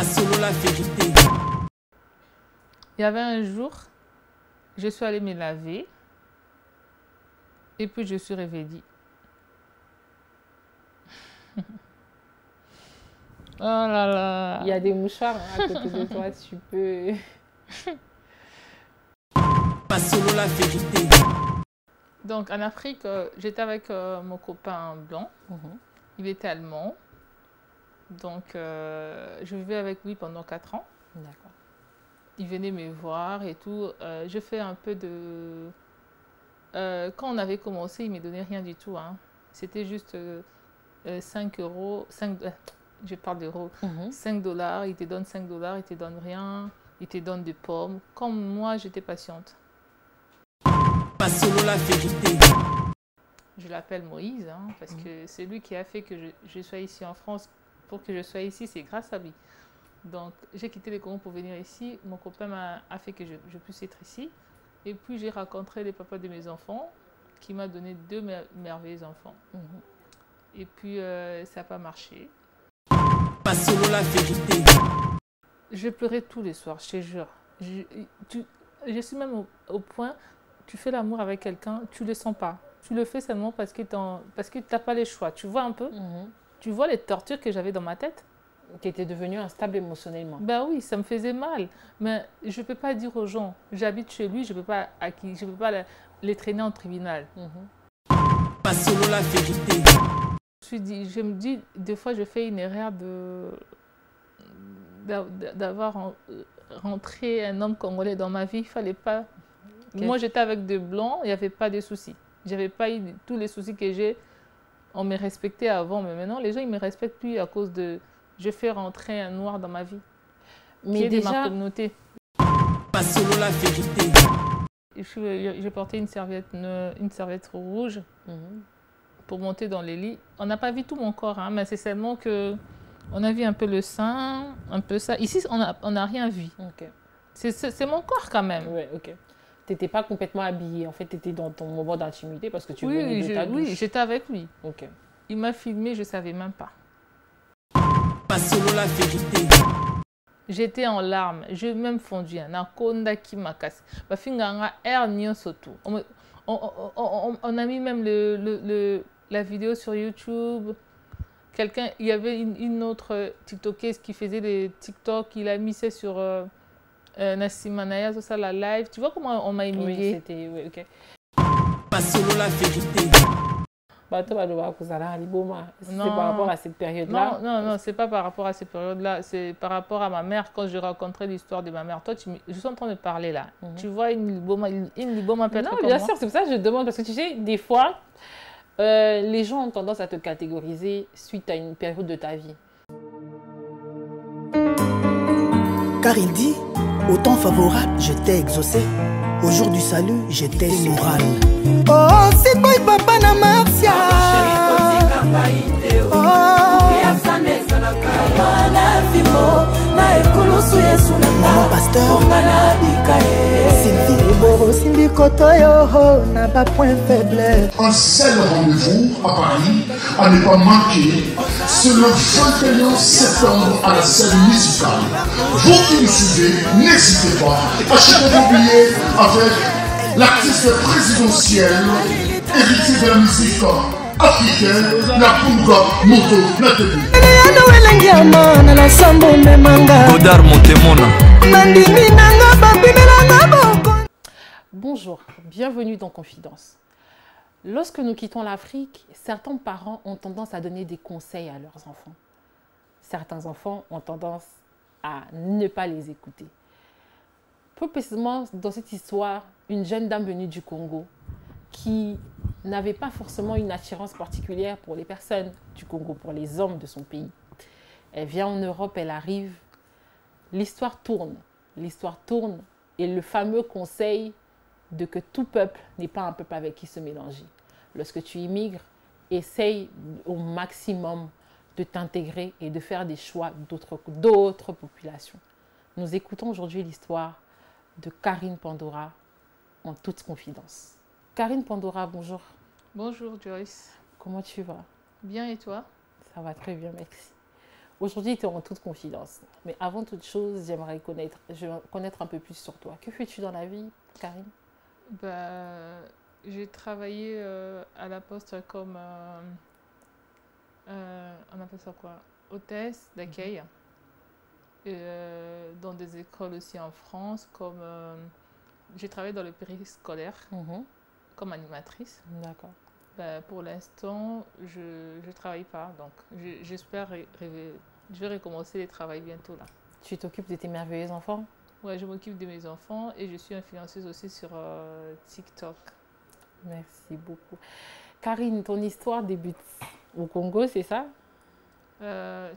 Pas solo la vérité. Il y avait un jour, je suis allée me laver et puis je suis réveillée. Oh là là. Il y a des mouchoirs hein, à côté de toi, tu peux... Pas solo la vérité. Donc en Afrique, j'étais avec mon copain blanc. Il était allemand. Donc je vivais avec lui pendant 4 ans. D'accord. Il venait me voir et tout. Je fais un peu de... quand on avait commencé, il ne me donnait rien du tout. Hein. C'était juste 5 euros. Je parle d'euros. 5 $. Il te donne 5 $, il ne te donne rien. Il te donne des pommes. Comme moi, j'étais patiente. Pas solo la vérité. Je l'appelle Moïse, hein, parce que c'est lui qui a fait que je sois ici en France. Pour que je sois ici, c'est grâce à lui. Donc, j'ai quitté le Congo pour venir ici. Mon copain a fait que je puisse être ici. Et puis, j'ai rencontré les papas de mes enfants, qui m'a donné 2 merveilleux enfants. Et puis, ça n'a pas marché. Pas solo la vérité. Je pleurais tous les soirs, je te jure. Je suis même au point, tu fais l'amour avec quelqu'un, tu ne le sens pas. Tu le fais seulement parce que tu n'as pas les choix. Tu vois un peu? Tu vois les tortures que j'avais dans ma tête? Tu étais devenue instable émotionnellement. Ben oui, ça me faisait mal. Mais je ne peux pas dire aux gens, j'habite chez lui, je ne peux pas, les traîner en tribunal. Pas solo la vérité. Je me dis, des fois, je fais une erreur d'avoir rentré un homme congolais dans ma vie. Il fallait pas... Moi, j'étais avec des blancs, il n'y avait pas de soucis. Je n'avais pas eu tous les soucis que j'ai. On me respectait avant, mais maintenant, les gens, ils ne me respectent plus à cause de... Je fais rentrer un noir dans ma vie. Mais qui est déjà... de ma communauté. Pas solo la vérité. J'ai porté une serviette rouge pour monter dans les lits. On n'a pas vu tout mon corps, hein, mais c'est seulement que on a vu un peu le sein, un peu ça. Ici, on n'a rien vu. C'est mon corps quand même. Ouais, ok. Tu n'étais pas complètement habillée. En fait, tu étais dans ton moment d'intimité parce que tu venais de ta douche. Oui, j'étais avec lui. Ok. Il m'a filmé, je ne savais même pas. Pas solo la vérité. J'étais en larmes. J'ai même fondu. Nakonda qui m'a cassé. On a mis même la vidéo sur YouTube. Il y avait une autre TikTokeuse qui faisait des TikTok. Il a mis ça sur Nassima Naya, tout ça, la live. Tu vois comment on m'a humilié? Oui, c'était... Oui, ok. Pas solo la vérité. C'est par rapport à cette période-là? Non, c'est pas par rapport à cette période-là. C'est par rapport à ma mère, quand je racontais l'histoire de ma mère. Toi, je suis en train de parler là. Tu vois une liboma peut-être Non, comme bien moi? sûr, c'est pour ça que je demande. Parce que tu sais, des fois, les gens ont tendance à te catégoriser suite à une période de ta vie. Car il dit, au temps favorable, je t'ai exaucé. Au jour du salut, j'étais moral. Oh, c'est pas papa na Marcia. Maman pasteur Sylvie Kotoyo n'a pas point faible. Un seul rendez-vous à Paris à ne pas manquer, c'est le 21 septembre à la scène musicale. Vous qui nous suivez, n'hésitez pas à acheter vos billets avec l'artiste présidentiel, héritier de la musique africaine, la Punga Moto Nathalie. Godard Montemona. Bonjour, bienvenue dans Confidence. Lorsque nous quittons l'Afrique, certains parents ont tendance à donner des conseils à leurs enfants. Certains enfants ont tendance à ne pas les écouter. Plus précisément, dans cette histoire, une jeune dame venue du Congo qui n'avait pas forcément une attirance particulière pour les personnes du Congo, pour les hommes de son pays. Elle vient en Europe, elle arrive, l'histoire tourne et le fameux conseil de que tout peuple n'est pas un peuple avec qui se mélanger. Lorsque tu immigres, essaye au maximum de t'intégrer et de faire des choix d'autres populations. Nous écoutons aujourd'hui l'histoire de Karine Pandora en toute confidence. Karine Pandora, bonjour. Bonjour Joyce. Comment tu vas? Bien et toi? Ça va très bien, merci. Aujourd'hui, tu es en toute confidence. Mais avant toute chose, j'aimerais connaître un peu plus sur toi. Que fais-tu dans la vie, Karine? Bah, j'ai travaillé à la poste comme, on appelle ça quoi? Hôtesse d'accueil. Dans des écoles aussi en France, comme j'ai travaillé dans le périscolaire comme animatrice. D'accord. Bah, pour l'instant, je ne travaille pas, donc j'espère, je vais recommencer les travail bientôt là. Tu t'occupes de tes merveilleux enfants? Ouais, je m'occupe de mes enfants et je suis influenceuse aussi sur TikTok. Merci beaucoup. Karine, ton histoire débute au Congo, c'est ça?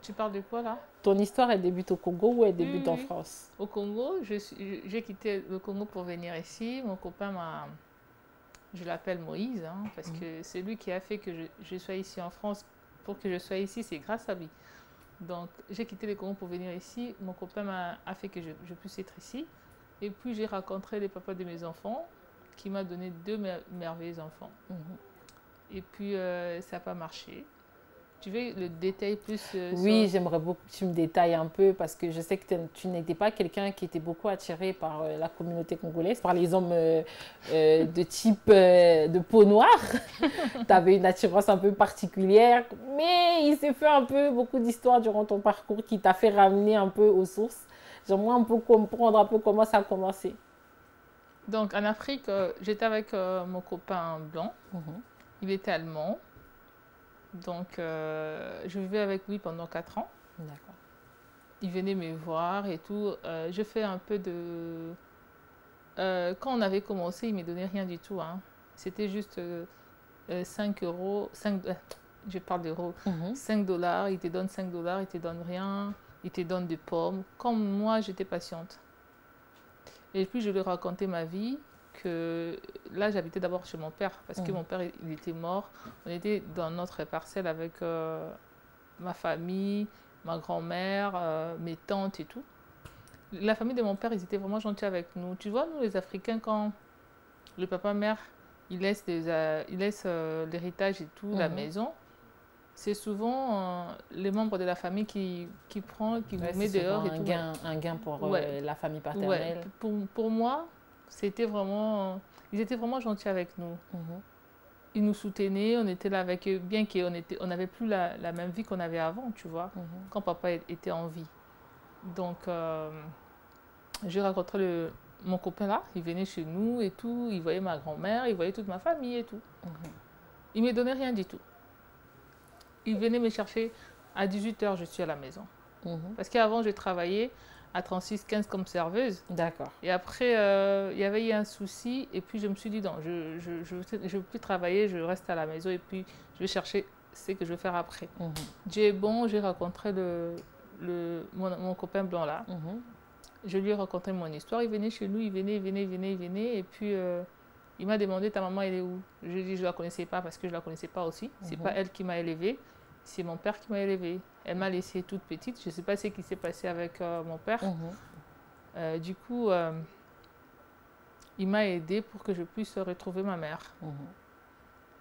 Tu parles de quoi là? Ton histoire, elle débute au Congo ou elle débute en France? Au Congo, j'ai quitté le Congo pour venir ici. Mon copain je l'appelle Moïse, hein, parce que c'est lui qui a fait que je sois ici en France. Pour que je sois ici, c'est grâce à lui. Donc, j'ai quitté le Congo pour venir ici. Mon copain a fait que je puisse être ici. Et puis, j'ai rencontré le papa de mes enfants, qui m'a donné deux merveilleux enfants. Et puis, ça n'a pas marché. Tu veux le détail plus Oui, j'aimerais beaucoup que tu me détailles un peu parce que je sais que tu n'étais pas quelqu'un qui était beaucoup attiré par la communauté congolaise, par les hommes de type de peau noire. Tu avais une attirance un peu particulière, mais il s'est fait un peu beaucoup d'histoires durant ton parcours qui t'a fait ramener un peu aux sources. J'aimerais un peu comprendre un peu comment ça a commencé. Donc, en Afrique, j'étais avec mon copain blanc. Il était allemand. Donc, je vivais avec lui pendant 4 ans. D'accord. Il venait me voir et tout. Je fais un peu de... quand on avait commencé, il ne me donnait rien du tout. Hein. C'était juste 5 euros. Je parle d'euros. 5 $. Il te donne 5 $, il ne te donne rien. Il te donne des pommes. Comme moi, j'étais patiente. Et puis, je lui racontais ma vie. Que là, j'habitais d'abord chez mon père parce que mon père, il était mort. On était dans notre parcelle avec ma famille, ma grand-mère, mes tantes et tout. La famille de mon père, ils étaient vraiment gentils avec nous. Tu vois, nous, les Africains, quand le papa-mère, il laisse l'héritage et tout, la maison, c'est souvent les membres de la famille qui vous met dehors et tout. Un gain pour la famille paternelle. Ouais. Pour moi, c'était vraiment... Ils étaient vraiment gentils avec nous. Ils nous soutenaient, on était là avec eux, bien qu'on n'avait plus la même vie qu'on avait avant, tu vois, quand papa était en vie. Donc, j'ai rencontré mon copain là, il venait chez nous et tout, il voyait ma grand-mère, il voyait toute ma famille et tout. Il ne me donnait rien du tout. Il venait me chercher à 18 h, je suis à la maison. Parce qu'avant, je travaillais à 36-15 comme serveuse. D'accord. Et après, il y avait eu un souci. Et puis, je me suis dit, non, je ne veux plus travailler. Je reste à la maison. Et puis, je vais chercher ce que je vais faire après. J'ai rencontré mon copain blanc là. Je lui ai raconté mon histoire. Il venait chez nous. Il venait. Et puis, il m'a demandé, ta maman, elle est où? Je lui ai dit, je ne la connaissais pas parce que je ne la connaissais pas aussi. Ce n'est pas elle qui m'a élevée. C'est mon père qui m'a élevée. Elle m'a laissée toute petite. Je ne sais pas ce qui s'est passé avec mon père. Du coup, il m'a aidée pour que je puisse retrouver ma mère.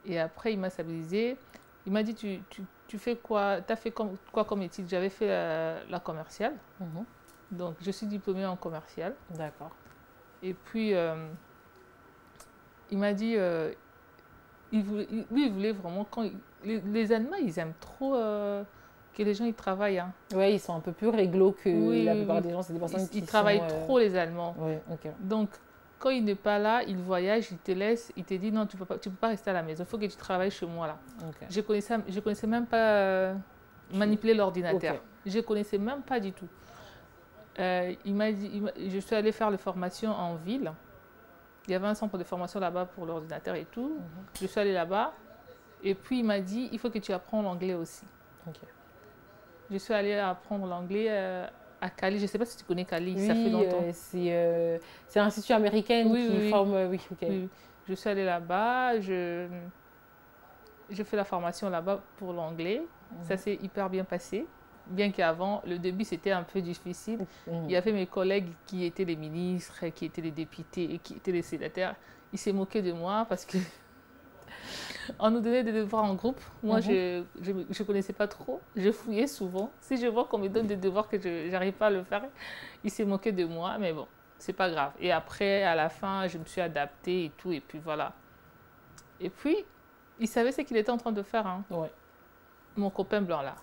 Et après, il m'a stabilisée. Il m'a dit, tu fais quoi? Tu as fait quoi comme étude? J'avais fait la commerciale. Donc, je suis diplômée en commercial. D'accord. Et puis, il m'a dit... il voulait vraiment... Les Allemands, ils aiment trop que les gens ils travaillent. Hein. Oui, ils sont un peu plus réglo que la plupart des gens. C'est des personnes qui travaillent trop, les Allemands. Oui, ok. Donc, quand il n'est pas là, il voyage, il te laisse, il te dit non, tu peux pas rester à la maison. Il faut que tu travailles chez moi là. Okay. Je connaissais même pas manipuler l'ordinateur. Je connaissais même pas du tout. Il m'a dit, je suis allée faire les formations en ville. Il y avait un centre de formation là-bas pour l'ordinateur et tout. Je suis allée là-bas. Et puis, il m'a dit, il faut que tu apprennes l'anglais aussi. Je suis allée apprendre l'anglais à Cali. Je ne sais pas si tu connais Cali, oui, ça fait longtemps. C'est l'institut américain qui forme... Oui. Je suis allée là-bas. Je fais la formation là-bas pour l'anglais. Ça s'est hyper bien passé. Bien qu'avant, le début, c'était un peu difficile. Il y avait mes collègues qui étaient les ministres, qui étaient les députés et qui étaient les sénateurs. Ils s'est moqués de moi parce que On nous donnait des devoirs en groupe. Moi, je ne connaissais pas trop. Je fouillais souvent. Si je vois qu'on me donne des devoirs que je n'arrive pas à le faire, il s'est moqué de moi. Mais bon, c'est pas grave. Et après, à la fin, je me suis adaptée et tout. Et puis voilà. Et puis, il savait ce qu'il était en train de faire. Hein. Ouais. Mon copain blanc, là.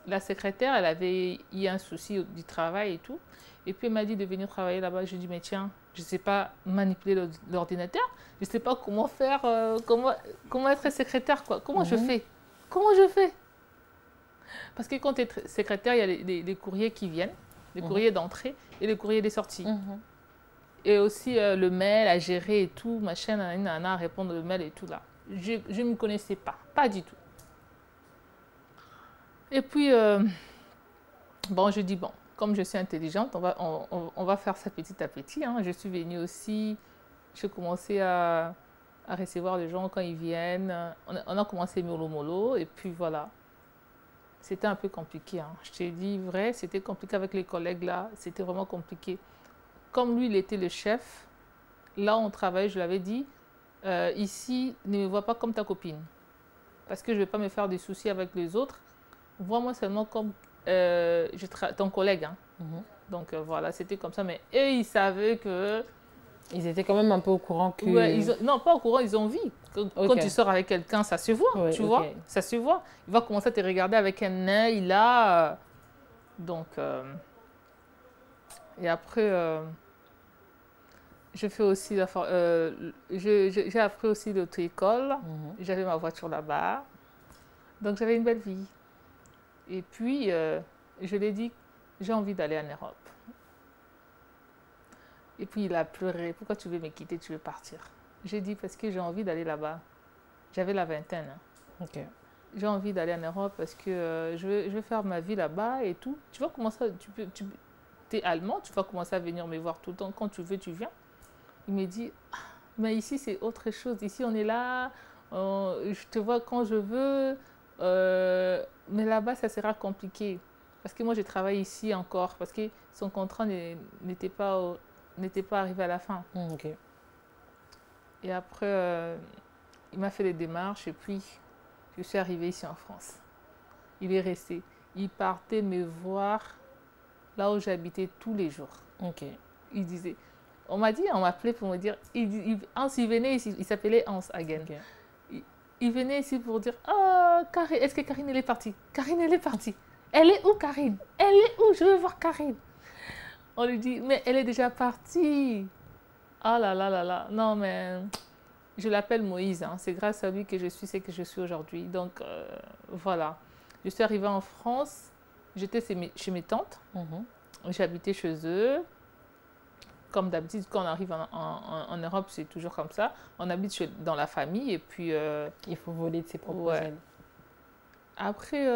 La secrétaire, elle avait eu un souci du travail et tout. Et puis, elle m'a dit de venir travailler là-bas. Je lui ai dit, mais tiens, je ne sais pas manipuler l'ordinateur. Je ne sais pas comment faire, comment être secrétaire, quoi. Comment je fais? Comment je fais? Parce que quand tu es secrétaire, il y a les courriers qui viennent, les courriers d'entrée et les courriers des sorties. Et aussi le mail à gérer et tout, machin, à répondre au mail et tout là. Je ne me connaissais pas du tout. Et puis, bon, je dis, bon, comme je suis intelligente, on va faire ça petit à petit. Hein. Je suis venue aussi, j'ai commencé à recevoir les gens quand ils viennent. On a commencé mollo, et puis voilà. C'était un peu compliqué. Hein. Je t'ai dit vrai, c'était compliqué avec les collègues là. C'était vraiment compliqué. Comme lui, il était le chef, là on travaille, je l'avais dit, ici, ne me vois pas comme ta copine. Parce que je ne vais pas me faire des soucis avec les autres. Vois-moi seulement comme ton collègue. Hein. Donc voilà, c'était comme ça. Mais eux, ils savaient que... Ils étaient quand même un peu au courant que... Ouais, non, pas au courant, ils ont vu. Quand tu sors avec quelqu'un, ça se voit, tu vois. Ça se voit. Il va commencer à te regarder avec un œil là. Donc... Et après, je fais aussi j'ai appris aussi l'auto-école. J'avais ma voiture là-bas. Donc, j'avais une belle vie. Et puis, je lui ai dit, j'ai envie d'aller en Europe. Et puis, il a pleuré. Pourquoi tu veux me quitter, tu veux partir? J'ai dit, parce que j'ai envie d'aller là-bas. J'avais la vingtaine. Hein. J'ai envie d'aller en Europe parce que je veux faire ma vie là-bas et tout. Tu vois comment ça, tu es allemand, tu vas commencer à venir me voir tout le temps. Quand tu veux, tu viens. Il me dit, ah, mais ici, c'est autre chose. Ici, on est là, je te vois quand je veux. Mais là-bas, ça sera compliqué. Parce que moi, je travaille ici encore. Parce que son contrat n'était pas arrivé à la fin. Et après, il m'a fait les démarches. Et puis, je suis arrivée ici en France. Il est resté. Il partait me voir là où j'habitais tous les jours. Il disait... On m'appelait pour me dire... Hans, il venait ici. Il s'appelait Hans Hagen. Il venait ici pour dire, oh, est-ce que Karine, elle est partie? Karine, elle est partie. Elle est où, Karine? Elle est où? Je veux voir Karine. On lui dit, mais elle est déjà partie. Ah là là là là. Non, mais je l'appelle Moïse. Hein. C'est grâce à lui que je suis ce que je suis aujourd'hui. Donc, voilà. Je suis arrivée en France. J'étais chez mes tantes. J'habitais chez eux. Comme d'habitude, quand on arrive en Europe, c'est toujours comme ça. On habite dans la famille et puis... il faut voler de ses propres ailes. Après,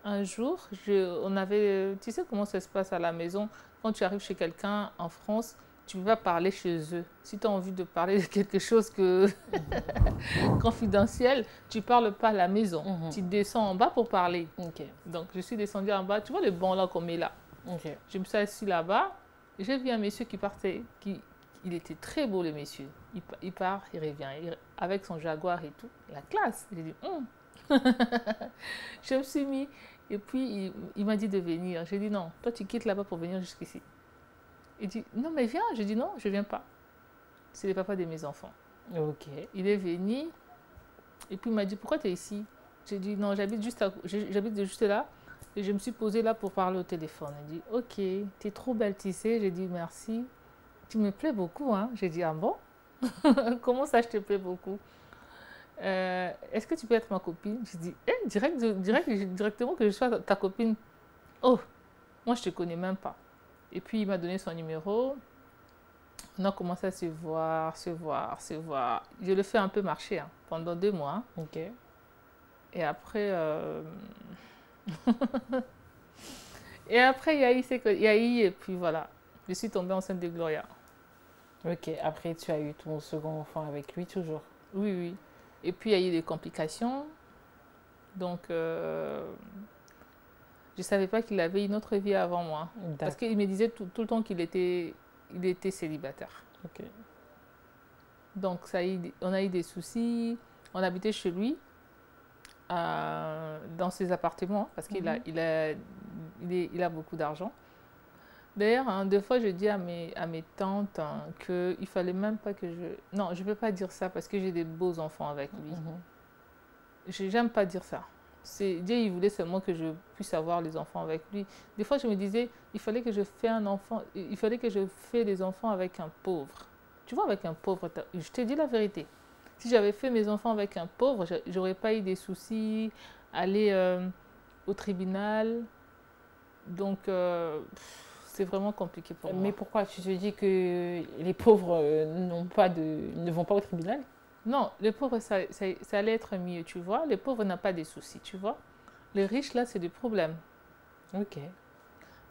un jour, on avait... Tu sais comment ça se passe à la maison? Quand tu arrives chez quelqu'un en France, tu vas parler chez eux. Si tu as envie de parler de quelque chose confidentiel, tu ne parles pas à la maison. Tu descends en bas pour parler. Donc, je suis descendue en bas. Tu vois le banc là qu'on met là? Je me suis assise là-bas. J'ai vu un monsieur qui partait, il était très beau le monsieur. Il part, il revient, avec son Jaguar et tout. La classe. J'ai dit, Je me suis mis, et puis il m'a dit de venir. J'ai dit, non, toi tu quittes là-bas pour venir jusqu'ici. Il dit, non mais viens. J'ai dit, non, je ne viens pas. C'est le papa de mes enfants. Il est venu, et puis il m'a dit, pourquoi tu es ici? J'ai dit, non, j'habite juste là. Et je me suis posée là pour parler au téléphone. Il dit, ok, tu es trop belle, tu sais. J'ai dit, merci. Tu me plais beaucoup, hein. J'ai dit, ah bon? Comment ça, je te plais beaucoup? Est-ce que tu peux être ma copine? J'ai dit, directement que je sois ta copine. Oh, moi, je ne te connais même pas. Et puis, il m'a donné son numéro. On a commencé à se voir. Je le fais un peu marcher hein, pendant 2 mois. Et après... Et après, il y a eu, et puis voilà. Je suis tombée enceinte de Gloria. Après, tu as eu ton second enfant avec lui toujours? Oui. Et puis, il y a eu des complications. Donc, je ne savais pas qu'il avait une autre vie avant moi. Parce qu'il me disait tout le temps qu'il était célibataire. Donc, on a eu des soucis. On habitait chez lui, dans ses appartements, parce qu'il a beaucoup d'argent. D'ailleurs, hein, des fois, je dis à mes tantes qu'il ne fallait même pas que je... Non, je ne peux pas dire ça parce que j'ai des beaux enfants avec lui. Je n'aime pas dire ça. Dieu, il voulait seulement que je puisse avoir les enfants avec lui. Des fois, je me disais, il fallait que je fasse des enfants avec un pauvre. Tu vois, avec un pauvre, je te dis la vérité. Si j'avais fait mes enfants avec un pauvre, je n'aurais pas eu des soucis, aller au tribunal. Donc, c'est vraiment compliqué pour moi. Mais pourquoi tu te dis que les pauvres ne vont pas au tribunal? Non, les pauvres, ça allait être mieux, tu vois. Les pauvres n'ont pas des soucis, tu vois. Les riches, là, c'est des problèmes. Ok.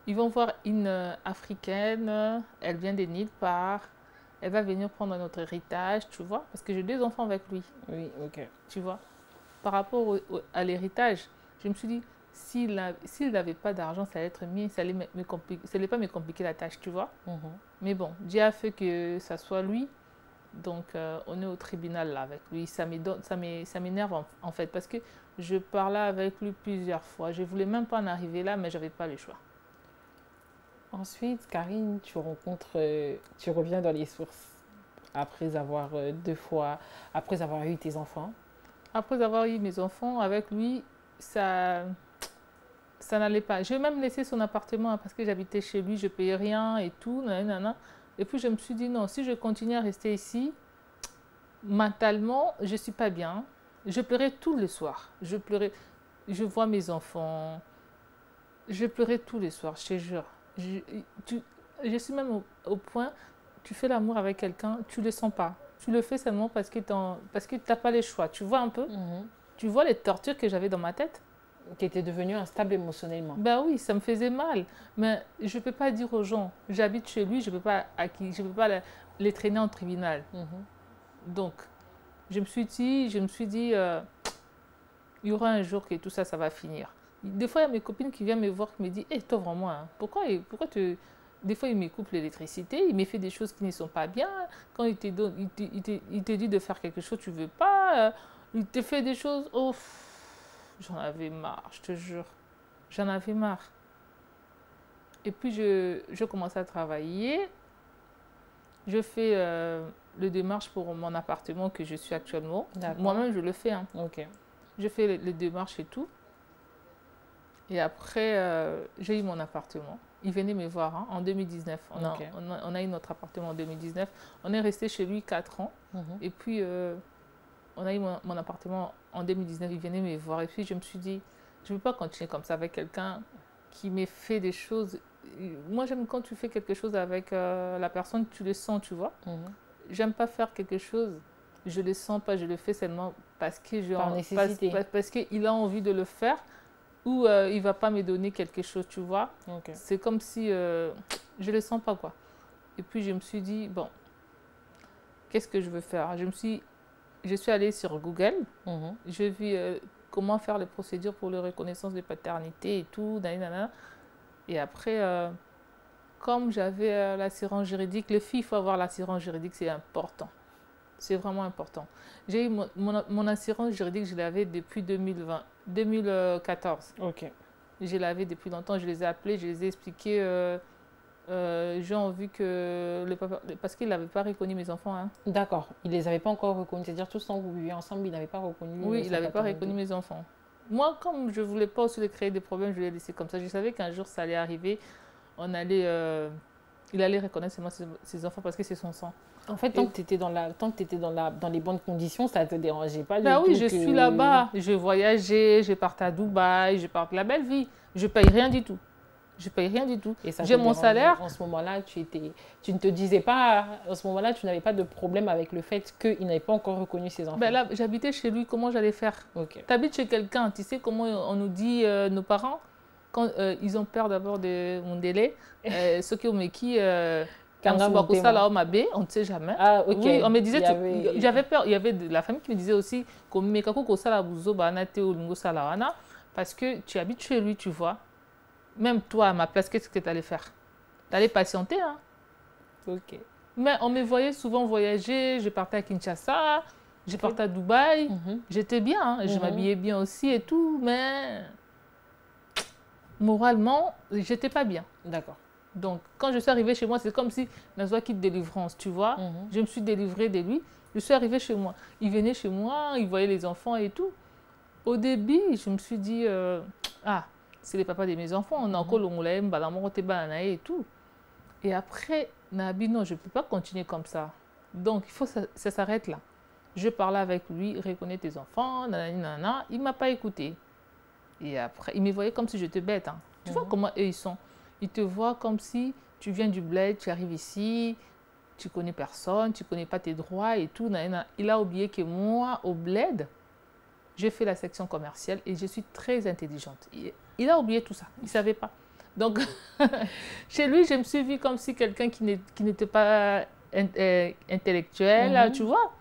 Ils vont voir une Africaine, elle vient de nulle part, elle va venir prendre notre héritage, tu vois. Parce que j'ai 2 enfants avec lui. Oui, ok. Tu vois. Par rapport à l'héritage, je me suis dit, s'il n'avait pas d'argent, ça allait être mieux, ça allait pas me compliquer la tâche, tu vois. Mais bon, Dieu a fait que ça soit lui. Donc, on est au tribunal là avec lui. Ça m'énerve en fait parce que je parlais avec lui plusieurs fois. Je ne voulais même pas en arriver là, mais je n'avais pas le choix. Ensuite, Karine, tu reviens dans les sources après avoir après avoir eu tes enfants. Après avoir eu mes enfants, avec lui, ça n'allait pas. J'ai même laissé son appartement parce que j'habitais chez lui, je ne payais rien et tout. Nanana. Et puis, je me suis dit, non, si je continue à rester ici, mentalement, je ne suis pas bien. Je pleurais tous les soirs. Je pleurais. Je vois mes enfants. Je pleurais tous les soirs, je te jure. Je suis même au point, tu fais l'amour avec quelqu'un, tu ne le sens pas. Tu le fais seulement parce que tu n'as pas les choix. Tu vois un peu? Tu vois les tortures que j'avais dans ma tête? Qui était devenue instable émotionnellement. Ben oui, ça me faisait mal. Mais je ne peux pas dire aux gens, j'habite chez lui, je ne peux pas les traîner en tribunal. Donc, je me suis dit, il y aura un jour que tout ça, ça va finir. Des fois, il y a mes copines qui viennent me voir, qui me disent, hé, toi vraiment, hein, pourquoi Des fois, il me coupe l'électricité, il me fait des choses qui ne sont pas bien. Quand il te dit de faire quelque chose, tu ne veux pas. Il te fait des choses, oh, j'en avais marre, je te jure. J'en avais marre. Et puis, je commence à travailler. Je fais le démarche pour mon appartement que je suis actuellement. Moi-même, je le fais. Hein. Ok. Je fais les démarches et tout. Et après, j'ai eu mon appartement. Il venait me voir hein, en 2019. On a eu notre appartement en 2019. On est resté chez lui 4 ans. Et puis, on a eu mon appartement en 2019. Il venait me voir. Et puis, je me suis dit, je ne peux pas continuer comme ça avec quelqu'un qui me fait des choses. Moi, j'aime quand tu fais quelque chose avec la personne, tu le sens, tu vois. J'aime pas faire quelque chose, je le sens pas, je le fais seulement parce que parce qu'il a envie de le faire ou il va pas me donner quelque chose, tu vois. C'est comme si je le sens pas, quoi. Et puis, je me suis dit, bon, qu'est-ce que je veux faire? Je suis allée sur Google, j'ai vu comment faire les procédures pour la reconnaissance de paternité et tout, et après, comme j'avais l'assurance juridique, les filles, il faut avoir l'assurance juridique, c'est important. C'est vraiment important. J'ai eu mon assurance juridique, je l'avais depuis 2014. Ok. Je l'avais depuis longtemps, je les ai appelés, je les ai expliqués. J'ai envie que parce qu'il n'avait pas reconnu mes enfants. Hein. D'accord, il ne les avait pas encore reconnus. C'est-à-dire, tous quand vous viviez ensemble, il n'avait pas reconnu. Oui, il n'avait pas reconnu mes enfants. Moi, comme je ne voulais pas aussi créer des problèmes, je l'ai laissé comme ça. Je savais qu'un jour, ça allait arriver. Il allait reconnaître ses enfants parce que c'est son sang. En fait, tant que tu étais dans les bonnes conditions, ça ne te dérangeait pas du tout. Oui, je suis là-bas. Je voyageais, je partais à Dubaï, je partais la belle vie. Je ne paye rien du tout. Je ne paye rien du tout. J'ai mon salaire. En ce moment-là, tu ne te disais pas, en ce moment-là, tu n'avais pas de problème avec le fait qu'il n'avait pas encore reconnu ses enfants. Ben là, j'habitais chez lui, comment j'allais faire? Tu habites chez quelqu'un, tu sais comment on nous dit, nos parents, quand ils ont peur d'abord de mon délai, ceux qui ont mis qui, on ne sait jamais. Ah, ok. Oui, on me disait, j'avais peur, il y avait de la famille qui me disait aussi, parce que tu habites chez lui, tu vois. Même toi, à ma place, qu'est-ce que tu allais faire? Tu allais patienter, hein? Ok. Mais on me voyait souvent voyager. Je partais à Kinshasa, je partais à Dubaï. J'étais bien, hein, je m'habillais bien aussi et tout, mais moralement, j'étais pas bien. D'accord. Donc, quand je suis arrivée chez moi, c'est comme si Nazwa quitte délivrance, tu vois. Je me suis délivrée de lui. Je suis arrivée chez moi. Il venait chez moi, il voyait les enfants et tout. Au début, je me suis dit, ah, c'est les papas de mes enfants. On a encore le moulin, et tout. Et après, Nabi, non, je ne peux pas continuer comme ça. Donc, il faut que ça s'arrête là. Je parlais avec lui, reconnais tes enfants, nanani, nanana. Il ne m'a pas écouté. Et après, il me voyait comme si j'étais bête. Hein. Tu vois comment eux, ils sont. Ils te voient comme si tu viens du bled, tu arrives ici, tu connais personne, tu connais pas tes droits et tout. Nanana. Il a oublié que moi, au bled, j'ai fait la section commerciale et je suis très intelligente. Il a oublié tout ça. Il ne savait pas. Donc, chez lui, je me suis vue comme si quelqu'un qui n'était pas intellectuel, tu vois.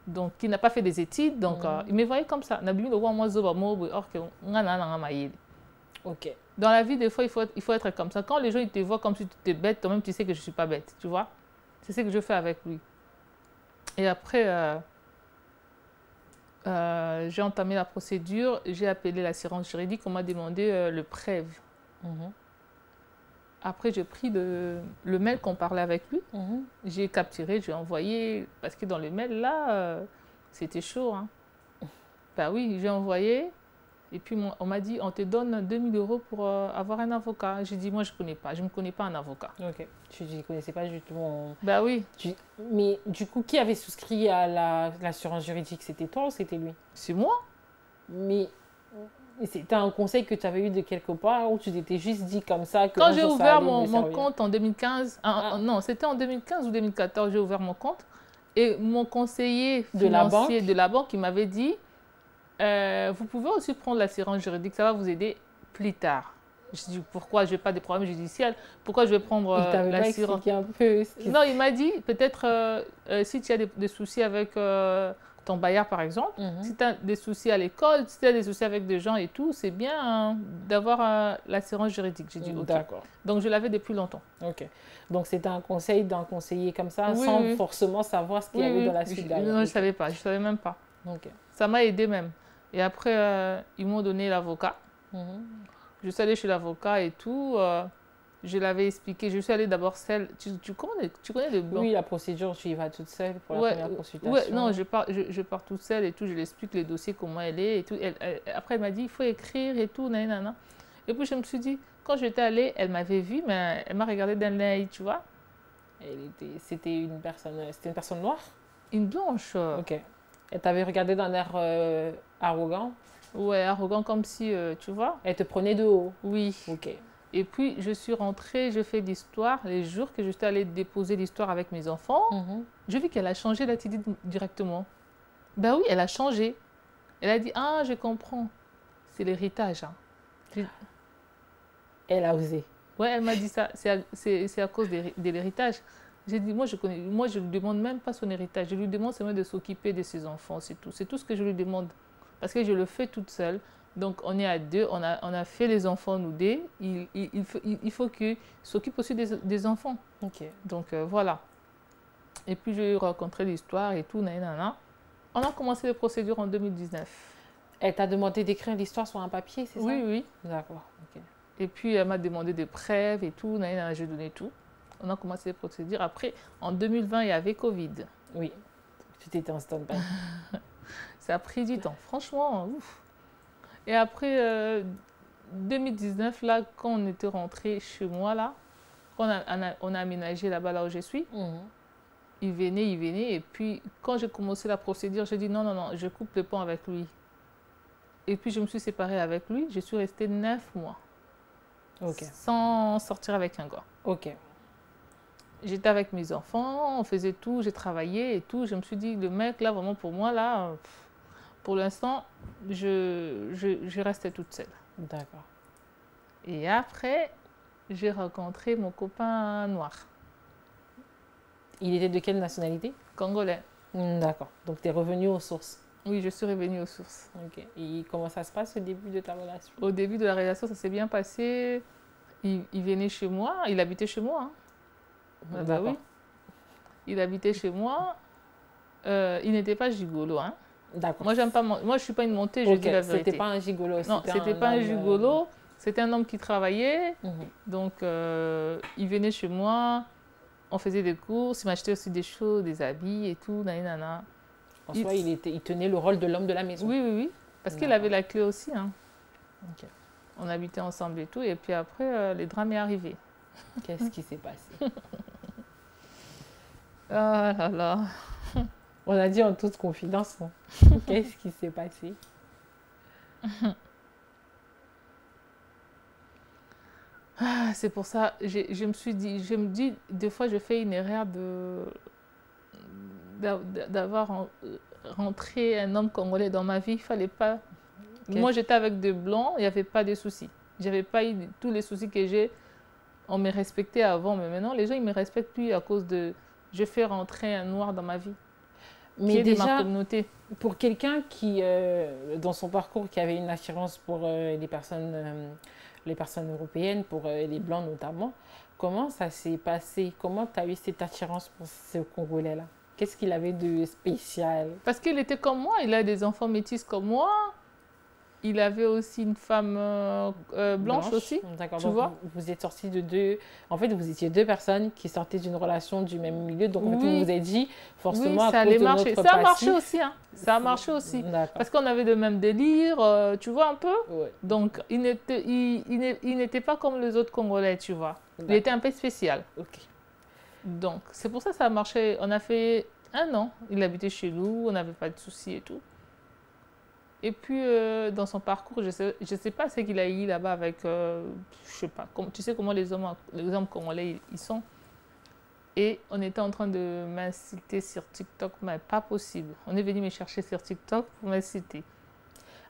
Donc, qui n'a pas fait des études. Donc, il me voyait comme ça. Ok. Dans la vie, des fois, il faut être comme ça. Quand les gens ils te voient comme si tu étais bête, toi-même, tu sais que je ne suis pas bête, tu vois. C'est ce que je fais avec lui. Et après, j'ai entamé la procédure. J'ai appelé l'assurance juridique. On m'a demandé le prêve. Après, j'ai pris le mail qu'on parlait avec lui. J'ai capturé, j'ai envoyé. Parce que dans le mail, là, c'était chaud. Hein. Ben oui, j'ai envoyé. Et puis, on m'a dit, on te donne 2000 € pour avoir un avocat. J'ai dit, moi, je ne connais pas. Je ne me connais pas un avocat. Ok. Tu ne connaissais pas justement... Ben oui. Mais du coup, qui avait souscrit à l'assurance juridique? C'était toi ou c'était lui? C'est moi. Mais c'était un conseil que tu avais eu de quelque part ou tu t'étais juste dit comme ça que quand j'ai ouvert mon compte en 2015, non, c'était en 2015 ou 2014, j'ai ouvert mon compte et mon conseiller financier de la banque, il m'avait dit vous pouvez aussi prendre l'assurance juridique, ça va vous aider plus tard. Je dis pourquoi je n'ai pas de problème judiciaire, pourquoi je vais prendre l'assurance. Non, il m'a dit peut-être si tu as des soucis avec ton bailleur par exemple, si tu as des soucis à l'école, si tu as des soucis avec des gens et tout, c'est bien hein, d'avoir l'assurance juridique. J'ai dit ok. D'accord. Donc je l'avais depuis longtemps. Ok. Donc c'était un conseil d'un conseiller comme ça, sans forcément savoir ce qu'il y avait dans la suite derrière. Non, je ne savais pas, je ne savais même pas. Okay. Ça m'a aidé même. Et après, ils m'ont donné l'avocat. Je suis allée chez l'avocat et tout. Je l'avais expliqué. Je suis allée d'abord seule. Tu connais le banc? Oui, la procédure, tu y vas toute seule pour la première consultation. Non, je pars toute seule et tout. Je lui explique le dossier, comment elle est et tout. Après, elle m'a dit, il faut écrire et tout. Nanana. Et puis, je me suis dit, quand j'étais allée, elle m'avait vue, mais elle m'a regardée d'un œil, tu vois. C'était une personne noire? Une blanche. Ok. Elle t'avait regardé d'un air arrogant? Ouais, arrogant comme si, tu vois. Elle te prenait de haut? Oui. Ok. Et puis, je suis rentrée, je fais l'histoire. Les jours que je suis allée déposer l'histoire avec mes enfants, je vis qu'elle a changé d'attitude directement. Ben oui, elle a changé. Elle a dit, ah, je comprends. C'est l'héritage. Hein. Elle a osé. Ouais, elle m'a dit ça. C'est à cause de l'héritage. J'ai dit, moi, je ne lui demande même pas son héritage. Je lui demande seulement de s'occuper de ses enfants, c'est tout. C'est tout ce que je lui demande. Parce que je le fais toute seule. Donc, on est à deux, on a fait les enfants, nous deux. Il faut qu'il s'occupe aussi des enfants. Ok. Donc, voilà. Et puis, j'ai rencontré l'histoire et tout. Nanana. On a commencé les procédures en 2019. Elle t'a demandé d'écrire l'histoire sur un papier, c'est ça? Oui, oui. D'accord. Okay. Et puis, elle m'a demandé des preuves et tout. Nanana, j'ai donné tout. On a commencé les procédures. Après, en 2020, il y avait Covid. Oui. Tu t'étais en stand-by. Ça a pris du temps. Franchement, ouf. Et après, 2019, là, quand on était rentré chez moi, là, on a aménagé là-bas, là où je suis, il venait. Et puis, quand j'ai commencé la procédure, j'ai dit non, je coupe le pont avec lui. Et puis, je me suis séparée avec lui. Je suis restée 9 mois. Ok. Sans sortir avec un gars. Ok. J'étais avec mes enfants, on faisait tout, j'ai travaillé et tout. Je me suis dit, le mec, là, vraiment, pour moi, là, pour l'instant, je restais toute seule. D'accord. Et après, j'ai rencontré mon copain noir. Il était de quelle nationalité? Congolais. D'accord. Donc, tu es revenue aux sources? Oui, je suis revenue aux sources. Ok. Et comment ça se passe au début de ta relation? Au début de la relation, ça s'est bien passé. Il venait chez moi, il habitait chez moi. Hein. Bah oui. il habitait chez moi. Il n'était pas gigolo, hein. D'accord. Moi, j'aime pas, moi, je suis pas une montée, je Ok, dis la vérité. c'était pas un gigolo. Non, c'était pas un homme, gigolo. C'était un homme qui travaillait. mhm. Donc, il venait chez moi. On faisait des courses. Il m'achetait aussi des choses, des habits et tout. Nanana. En soi, il tenait le rôle de l'homme de la maison. Oui, oui, oui. Parce qu'il D'accord. avait la clé aussi, hein. Ok. On habitait ensemble et tout. Et puis après, les drames est arrivé. Qu'est-ce qui s'est passé? Ah là là. On a dit en toute confidence. Hein. Qu'est-ce qui s'est passé? Ah, c'est pour ça, je me suis dit, je me dis, des fois, je fais une erreur d'avoir rentré un homme congolais dans ma vie. Il fallait pas. Moi, j'étais avec des blancs, il n'y avait pas de soucis. J'avais pas eu tous les soucis que j'ai. On me respectait avant, mais maintenant, les gens, ils me respectent plus à cause de. Je fais rentrer un noir dans ma vie. Mais Qui est de ma déjà, communauté. pour quelqu'un qui, dans son parcours, qui avait une attirance pour les personnes européennes, pour les Blancs notamment, comment ça s'est passé? Comment tu as eu cette attirance pour ce Congolais-là? Qu'est-ce qu'il avait de spécial? Parce qu'il était comme moi, il a des enfants métis comme moi. Il avait aussi une femme blanche aussi. D'accord. Tu Donc, vois? vous êtes sortis de deux... En fait, vous étiez deux personnes qui sortaient d'une relation du même milieu. Donc, en fait, Oui. vous vous êtes dit, forcément, Oui, ça à cause allait de marcher. notre Ça a marché passif- aussi, hein. Ça a marché aussi. D'accord. Parce qu'on avait le même délire, tu vois un peu. Ouais. Donc, il n'était pas comme les autres Congolais, tu vois. Il D'accord. était un peu spécial. Ok. Donc, c'est pour ça que ça a marché. On a fait 1 an. Il habitait chez nous, on n'avait pas de soucis et tout. Et puis, dans son parcours, je sais pas ce qu'il a eu là-bas avec, je sais pas, tu sais comment les hommes congolais, ils sont. Et on était en train de m'inciter sur TikTok, mais pas possible. On est venu me chercher sur TikTok pour m'inciter.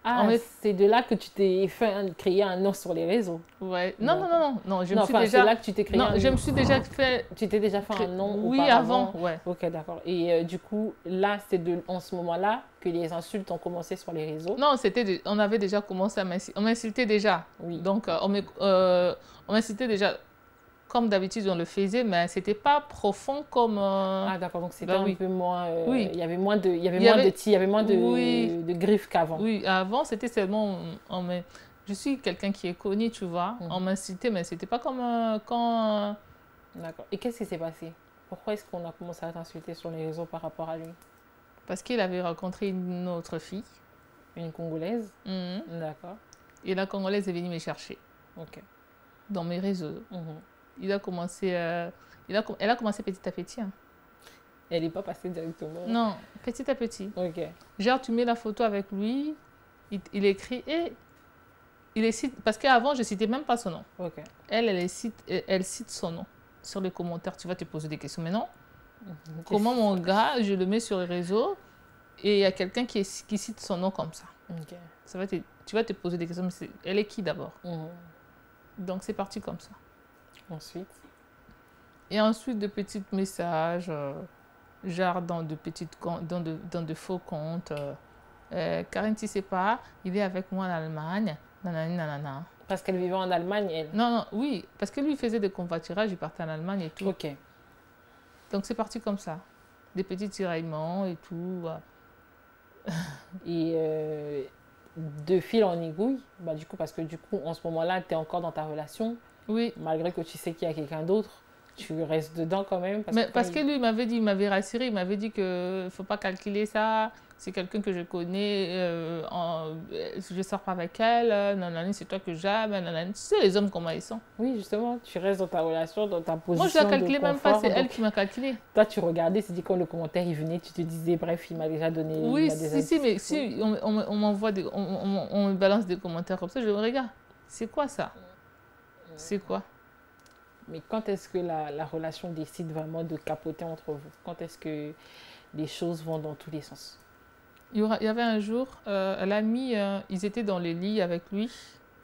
Ah, En fait- c'est de là que tu t'es créé un nom sur les réseaux. Ouais. Non, non, non, non, non, je me Non, suis enfin, déjà... c'est là que tu t'es créé Non, un je me suis déjà fait... Tu t'es déjà fait un nom Oui, auparavant. avant, ouais. Ok, d'accord. Et du coup, là, c'est en ce moment-là que les insultes ont commencé sur les réseaux. Non, on avait déjà commencé à m'insulter. On m'insultait déjà. Oui. Donc, on m'insultait déjà comme d'habitude on le faisait, mais c'était pas profond comme... Ah, d'accord. Donc, c'était un oui. peu moins... Oui. Il y avait moins de... Il y avait Il y moins avait- de il y avait moins de, Oui. de griffes qu'avant. Oui, avant, c'était seulement... Je suis quelqu'un qui est connu, tu vois. Mhm. On m'incitait, mais c'était pas comme quand... D'accord. Et qu'est-ce qui s'est passé? Pourquoi est-ce qu'on a commencé à t'insulter sur les réseaux par rapport à lui? Parce qu'il avait rencontré une autre fille. Une Congolaise? Mhm. D'accord. Et la Congolaise est venue me chercher Ok. dans mes réseaux. Mhm. Il a commencé... elle a commencé petit à petit. Hein. Elle n'est pas passée directement. Non, petit à petit. Ok. Genre, tu mets la photo avec lui, il écrit et il cite, parce qu'avant, je ne citais même pas son nom. Ok. Elle cite son nom sur les commentaires. Tu vas te poser des questions. Mais non, Mhm. comment mon gars, je le mets sur les réseaux et il y a quelqu'un qui cite son nom comme ça. Ok. Tu vas te poser des questions. Mais elle est qui d'abord? Mhm. Donc, c'est parti comme ça. Ensuite? Et ensuite, de petits messages, genre dans de faux comptes. Karine, tu sais pas, il est avec moi en Allemagne. Nanani, nanana. Parce qu'elle vivait en Allemagne, elle. Non, non, oui, parce que lui, il faisait des convoitirages, il partait en Allemagne et tout. Ok. Donc, c'est parti comme ça. Des petits tiraillements et tout. Et de fil en aiguille, bah, du coup, parce que du coup, en ce moment-là, tu es encore dans ta relation, Oui, malgré que tu sais qu'il y a quelqu'un d'autre, tu restes dedans quand même. mais quand parce que lui, il m'avait rassuré, il m'avait dit que faut pas calculer ça. C'est quelqu'un que je connais, je sors pas avec elle, nanani, c'est toi que j'aime, nanani. Tu sais, les hommes, comment ils sont. Oui, justement, tu restes dans ta relation, dans ta position. Moi, je la calculais de même pas, confort, c'est elle donc qui m'a calculé. toi, tu regardais, c'est dit quand le commentaire il venait, tu te disais, bref, il m'a déjà donné. il Oui, m'a déjà si, dit mais ce qu'il si on m'envoie on me balance des commentaires comme ça, je me regarde. C'est quoi ça? C'est quoi? faut. Mais quand est-ce que la relation décide vraiment de capoter entre vous? Quand est-ce que les choses vont dans tous les sens? Il y avait un jour, elle a mis, ils étaient dans le lit avec lui,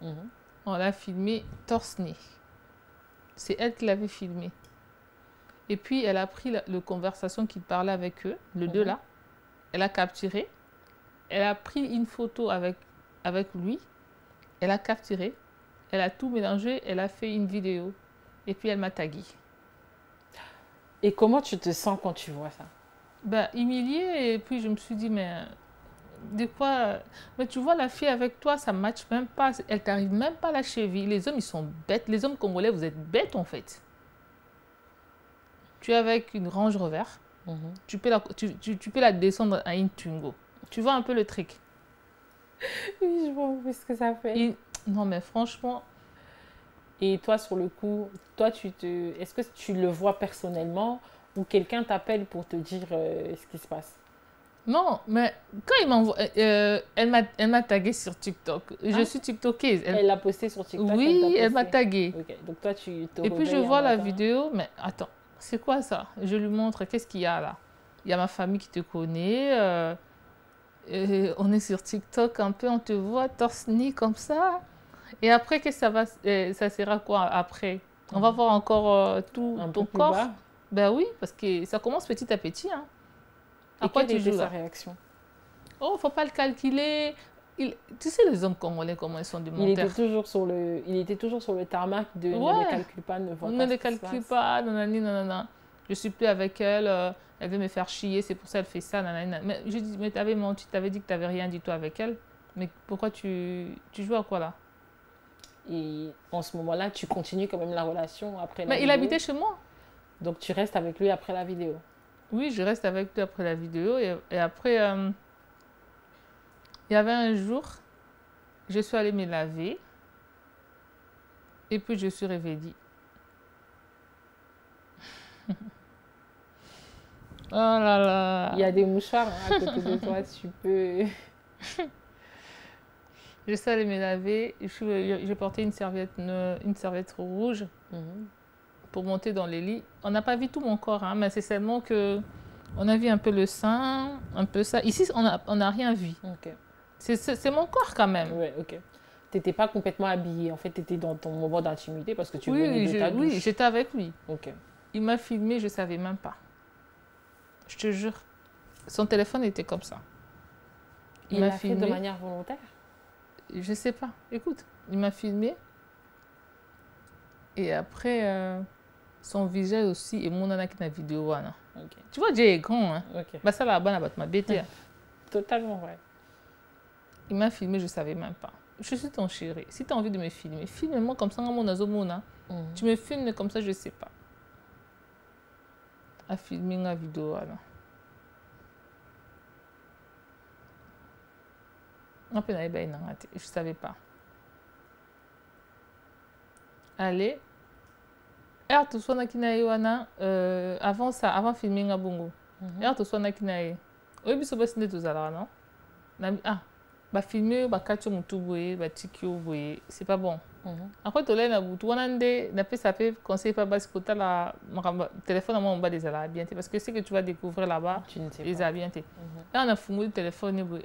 Mhm. on l'a filmé torse-nu. C'est elle qui l'avait filmé. Et puis, elle a pris la conversation qu'il parlait avec eux, les deux là. Elle a capturé. Elle a pris une photo avec lui. Elle a capturé. Elle a tout mélangé. Elle a fait une vidéo. Et puis, elle m'a tagué. Et comment tu te sens quand tu vois ça? Ben, humiliée, et puis je me suis dit, mais de quoi? Mais tu vois, la fille avec toi, ça ne matche même pas. Elle t'arrive même pas à la cheville. Les hommes, ils sont bêtes. Les hommes congolais, vous êtes bêtes en fait. Tu es avec une Range Rover. Tu peux la descendre à une Twingo. Tu vois un peu le trick. Oui, je vois un peu ce que ça fait. Non, mais franchement, Et toi, sur le coup, toi, est-ce que tu le vois personnellement ou quelqu'un t'appelle pour te dire ce qui se passe? non, mais quand il m'envoie, elle m'a tagué sur TikTok. Je suis TikTokeuse. Elle l'a posté sur TikTok? Oui, elle m'a tagué. Ok, donc toi, tu te Et puis je réveilles un vois la matin. vidéo, mais attends, c'est quoi ça? Je lui montre, qu'est-ce qu'il y a là? Il y a ma famille qui te connaît, on est sur TikTok un peu, on te voit torse nu comme ça. Et après, qu'est-ce que ça sera quoi après? On va voir encore tout Un ton peu plus corps. bas. Ben oui, parce que ça commence petit à petit. Hein. À Et quoi quelle tu était joues sa là? réaction? Oh, faut pas le calculer. Tu sais, les hommes congolais, comment ils sont des Il était menteurs. toujours sur le tarmac de ne Ouais. me calcule pas, ne vois Ne pas le ce qui se calcule passe. pas, nanani, nanana. Je suis plus avec elle, elle veut me faire chier, c'est pour ça qu'elle fait ça, nanani, nanana. Mais je dis, mais t'avais menti, t'avais dit que t'avais rien dit toi avec elle. Mais pourquoi tu joues à quoi là? Et en ce moment-là, tu continues quand même la relation après la Mais il vidéo. habitait chez moi. Donc tu restes avec lui après la vidéo. Oui, je reste avec lui après la vidéo. Et après, il y avait un jour, je suis allée me laver. Et puis je suis réveillée. Oh là là. Il y a des mouchoirs hein, à côté de toi, tu peux... Je suis allée me laver. J'ai porté une serviette rouge pour monter dans les lits. On n'a pas vu tout mon corps, hein, mais c'est seulement que on a vu un peu le sein, un peu ça. Ici, on n'a rien vu. Ok. C'est mon corps quand même. Ouais, ok. T'étais pas complètement habillée. En fait, t'étais dans ton moment d'intimité parce que tu venais de ta douche. Oui, j'étais avec lui. Ok. Il m'a filmé, je ne savais même pas. Je te jure. Son téléphone était comme ça. Il l'a fait de manière volontaire? Je sais pas. Écoute, il m'a filmé. Et après, son visage aussi, et mon nana qui n'a vidéo. Ok. Tu vois, Dieu est grand. Hein. Ok. Bah, ça là-bas, ma bête. Totalement vrai. Il m'a filmé, je ne savais même pas. Je suis ton chéri. Si tu as envie de me filmer, filme-moi comme ça, mon azomona. Tu me filmes comme ça, je ne sais pas. À filmer la vidéo. Là. Je ne savais pas. Allez. Tout soit avant ça, avant de filmer la bongo. Tout soit nakinae. Oui, mais c'est pas si tout ça non. Ah, bah filmer, bah catcher mon tout boye, bah tikio boye, c'est pas bon. Après tu l'as na bout, on a n'a pas ça peut conseiller pas parce que tu as la téléphone à moi on va des habiletés parce que c'est que tu vas découvrir là-bas les habiletés. Là on a fumé le téléphone et boye.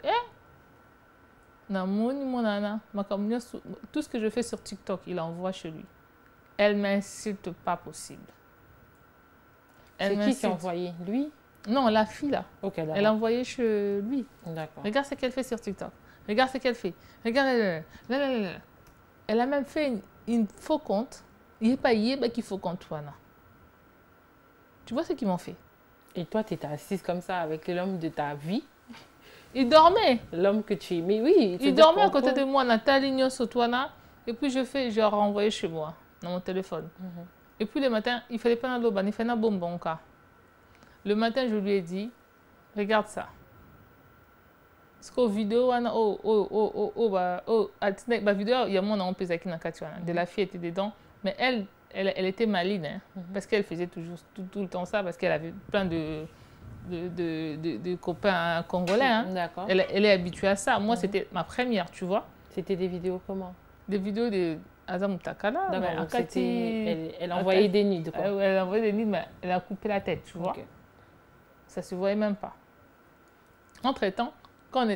Tout ce que je fais sur TikTok, il envoie chez lui. Elle m'insulte pas possible. C'est qui qui a envoyé? Lui? Non, la fille là. Ok, d'accord. Elle a envoyé chez lui. D'accord. Regarde ce qu'elle fait sur TikTok. Regarde ce qu'elle fait. Regarde. Elle a même fait une faux compte. Il n'est pas Yéba qui faux compte, toi. Tu vois ce qu'ils m'ont fait? Et toi, tu étais assise comme ça avec l'homme de ta vie? Il dormait. L'homme que tu aimais, oui. Il dormait à côté de moi, Nathalie Sotwana. Et puis je renvoyé chez moi, dans mon téléphone. Et puis le matin, il ne fallait pas l'aube, il fallait un bonbon. Le matin, je lui ai dit, regarde ça. Parce qu'au vidéo, la vidéo, il y a mon nom de la fille était dedans, mais elle était maligne, hein, parce qu'elle faisait toujours tout le temps ça, parce qu'elle avait plein de copains congolais. Hein. D'accord. Elle est habituée à ça. Moi, c'était ma première, tu vois. C'était des vidéos comment? Des vidéos de Azam Takala. D'accord, donc elle envoyait des nids, quoi. Elle envoyait des nids, mais elle a coupé la tête, tu vois. Okay. Ça ne se voyait même pas. Entre-temps,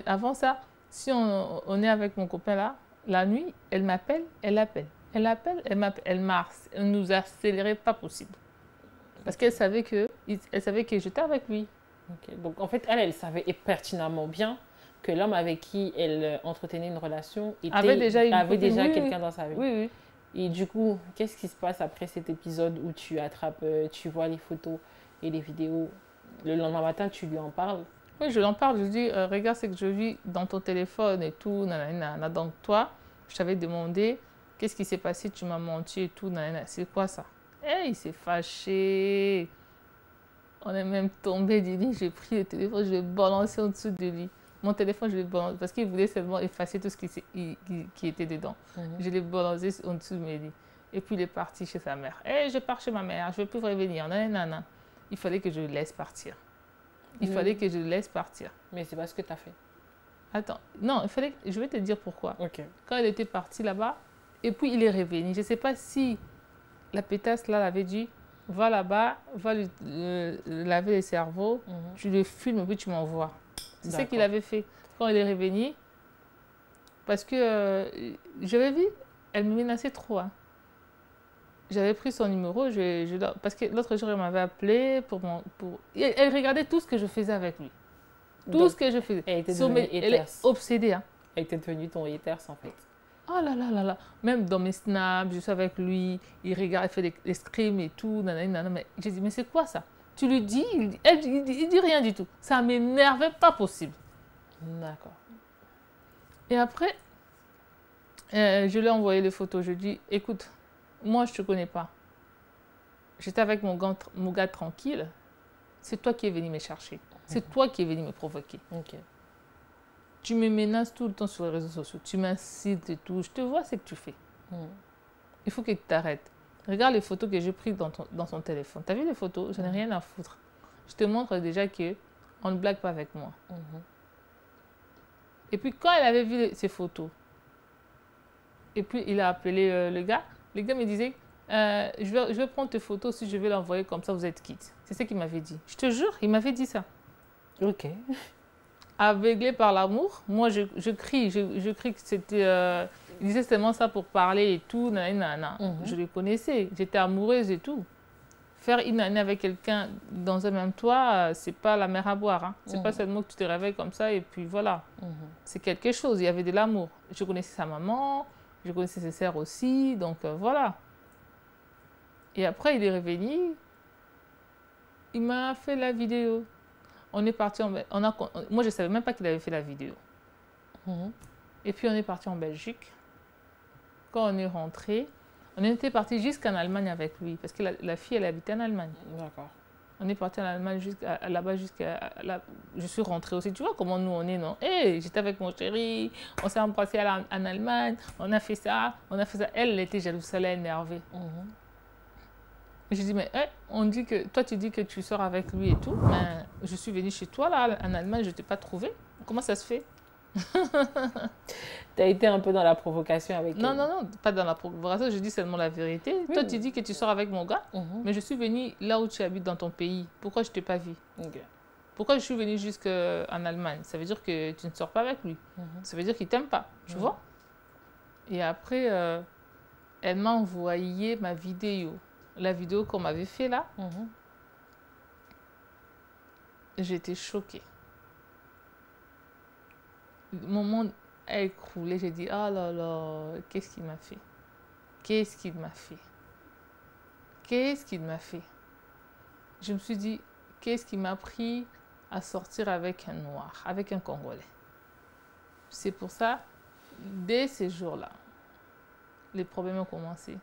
avant ça, si on est avec mon copain là, la nuit, elle m'appelle, elle l'appelle. Elle l'appelle, elle m'appelle, elle nous accélérait pas possible. Parce qu'elle savait que j'étais avec lui. Okay. Donc en fait, elle savait pertinemment bien que l'homme avec qui elle entretenait une relation avait déjà quelqu'un dans sa vie. Oui, oui. Et du coup, qu'est-ce qui se passe après cet épisode où tu attrapes, tu vois les photos et les vidéos. Le lendemain matin, tu lui en parles. Oui, je l'en parle, je dis, regarde ce que je vis dans ton téléphone et tout, nanana. Donc toi, je t'avais demandé, qu'est-ce qui s'est passé, tu m'as menti et tout, nanana. C'est quoi ça? Eh, il s'est fâché. On est même tombé du lit, j'ai pris le téléphone, je l'ai balancé en dessous du lit. Mon téléphone, je l'ai balancé parce qu'il voulait seulement effacer tout ce qui était dedans. Je l'ai balancé en dessous de mes lits. Et puis il est parti chez sa mère. Eh, je pars chez ma mère, je ne veux plus revenir. Nanana. Il fallait que je le laisse partir. Il fallait que je le laisse partir. Mais c'est pas ce que tu as fait. Attends, non, il fallait. Je vais te dire pourquoi. Ok. Quand il était parti là-bas, et puis il est revenu. Je ne sais pas si la pétasse là l'avait dit, va là-bas, va lui laver le cerveau, tu le filmes et puis tu m'envoies. C'est ce qu'il avait fait quand il est revenu. Parce que j'avais vu, elle me menaçait trop. Hein. J'avais pris son numéro, parce que l'autre jour, elle m'avait appelé elle regardait tout ce que je faisais avec lui. Tout Donc, ce que je faisais. Elle était elle est obsédée. Hein. Elle était devenue ton haters en fait. Oh là là là là. Même dans mes snaps, je suis avec lui, il regarde, il fait des scrims et tout. Nanana, mais j'ai dit, mais c'est quoi ça? Tu lui dis, il dit rien du tout. Ça m'énervait pas possible. D'accord. Et après, je lui ai envoyé les photos. Je lui ai dit, écoute, moi, je ne te connais pas. J'étais avec mon gars tranquille. C'est toi qui es venu me chercher. C'est toi qui es venu me provoquer. Ok. Tu me menaces tout le temps sur les réseaux sociaux. Tu m'incites et tout. Je te vois ce que tu fais. Il faut que tu t'arrêtes. Regarde les photos que j'ai prises dans son téléphone. Tu as vu les photos? Je n'ai rien à foutre. Je te montre déjà qu'on ne blague pas avec moi. Et puis, quand elle avait vu ces photos, et puis il a appelé le gars me disait, je vais prendre tes photos, si je vais l'envoyer comme ça, vous êtes quitte. C'est ce qu'il m'avait dit. Je te jure, il m'avait dit ça. Ok. Aveuglé par l'amour, moi je crie que c'était... il disait seulement ça pour parler et tout, nanana. Je le connaissais, j'étais amoureuse et tout. Faire une année avec quelqu'un dans un même toit, c'est pas la mer à boire. Hein. C'est pas seulement que tu te réveilles comme ça et puis voilà. C'est quelque chose, il y avait de l'amour. Je connaissais sa maman, je connaissais ses sœurs aussi, donc voilà. Et après, il est revenu, il m'a fait la vidéo. On est parti moi, je ne savais même pas qu'il avait fait la vidéo. Et puis, on est parti en Belgique. Quand on est rentré, on était parti jusqu'en Allemagne avec lui, parce que la fille, elle habitait en Allemagne. D'accord. On est parti en Allemagne là-bas jusqu'à... Je suis rentrée aussi. Tu vois comment nous, on est, non? Hey, j'étais avec mon chéri, on s'est embrassé en Allemagne, on a fait ça, on a fait ça. Elle était jalouse, ça l'a énervée. Je dis, mais on dit que... Toi, tu dis que tu sors avec lui et tout, mais je suis venue chez toi, là, en Allemagne, je ne t'ai pas trouvé. Comment ça se fait? Tu as été un peu dans la provocation avec elle. Non, pas dans la provocation, je dis seulement la vérité. Oui. Toi, tu dis que tu sors avec mon gars, mais je suis venue là où tu habites dans ton pays. Pourquoi je ne t'ai pas vu? Pourquoi je suis venue jusqu'en Allemagne? Ça veut dire que tu ne sors pas avec lui. Ça veut dire qu'il ne t'aime pas, tu vois? Et après, elle m'a envoyé ma vidéo. La vidéo qu'on m'avait fait là. J'étais choquée. Mon monde a écroulé. J'ai dit, oh là là, qu'est-ce qu'il m'a fait? Qu'est-ce qu'il m'a fait? Qu'est-ce qu'il m'a fait? Je me suis dit, qu'est-ce qui m'a pris à sortir avec un noir, avec un Congolais? C'est pour ça, dès ces jours-là, les problèmes ont commencé.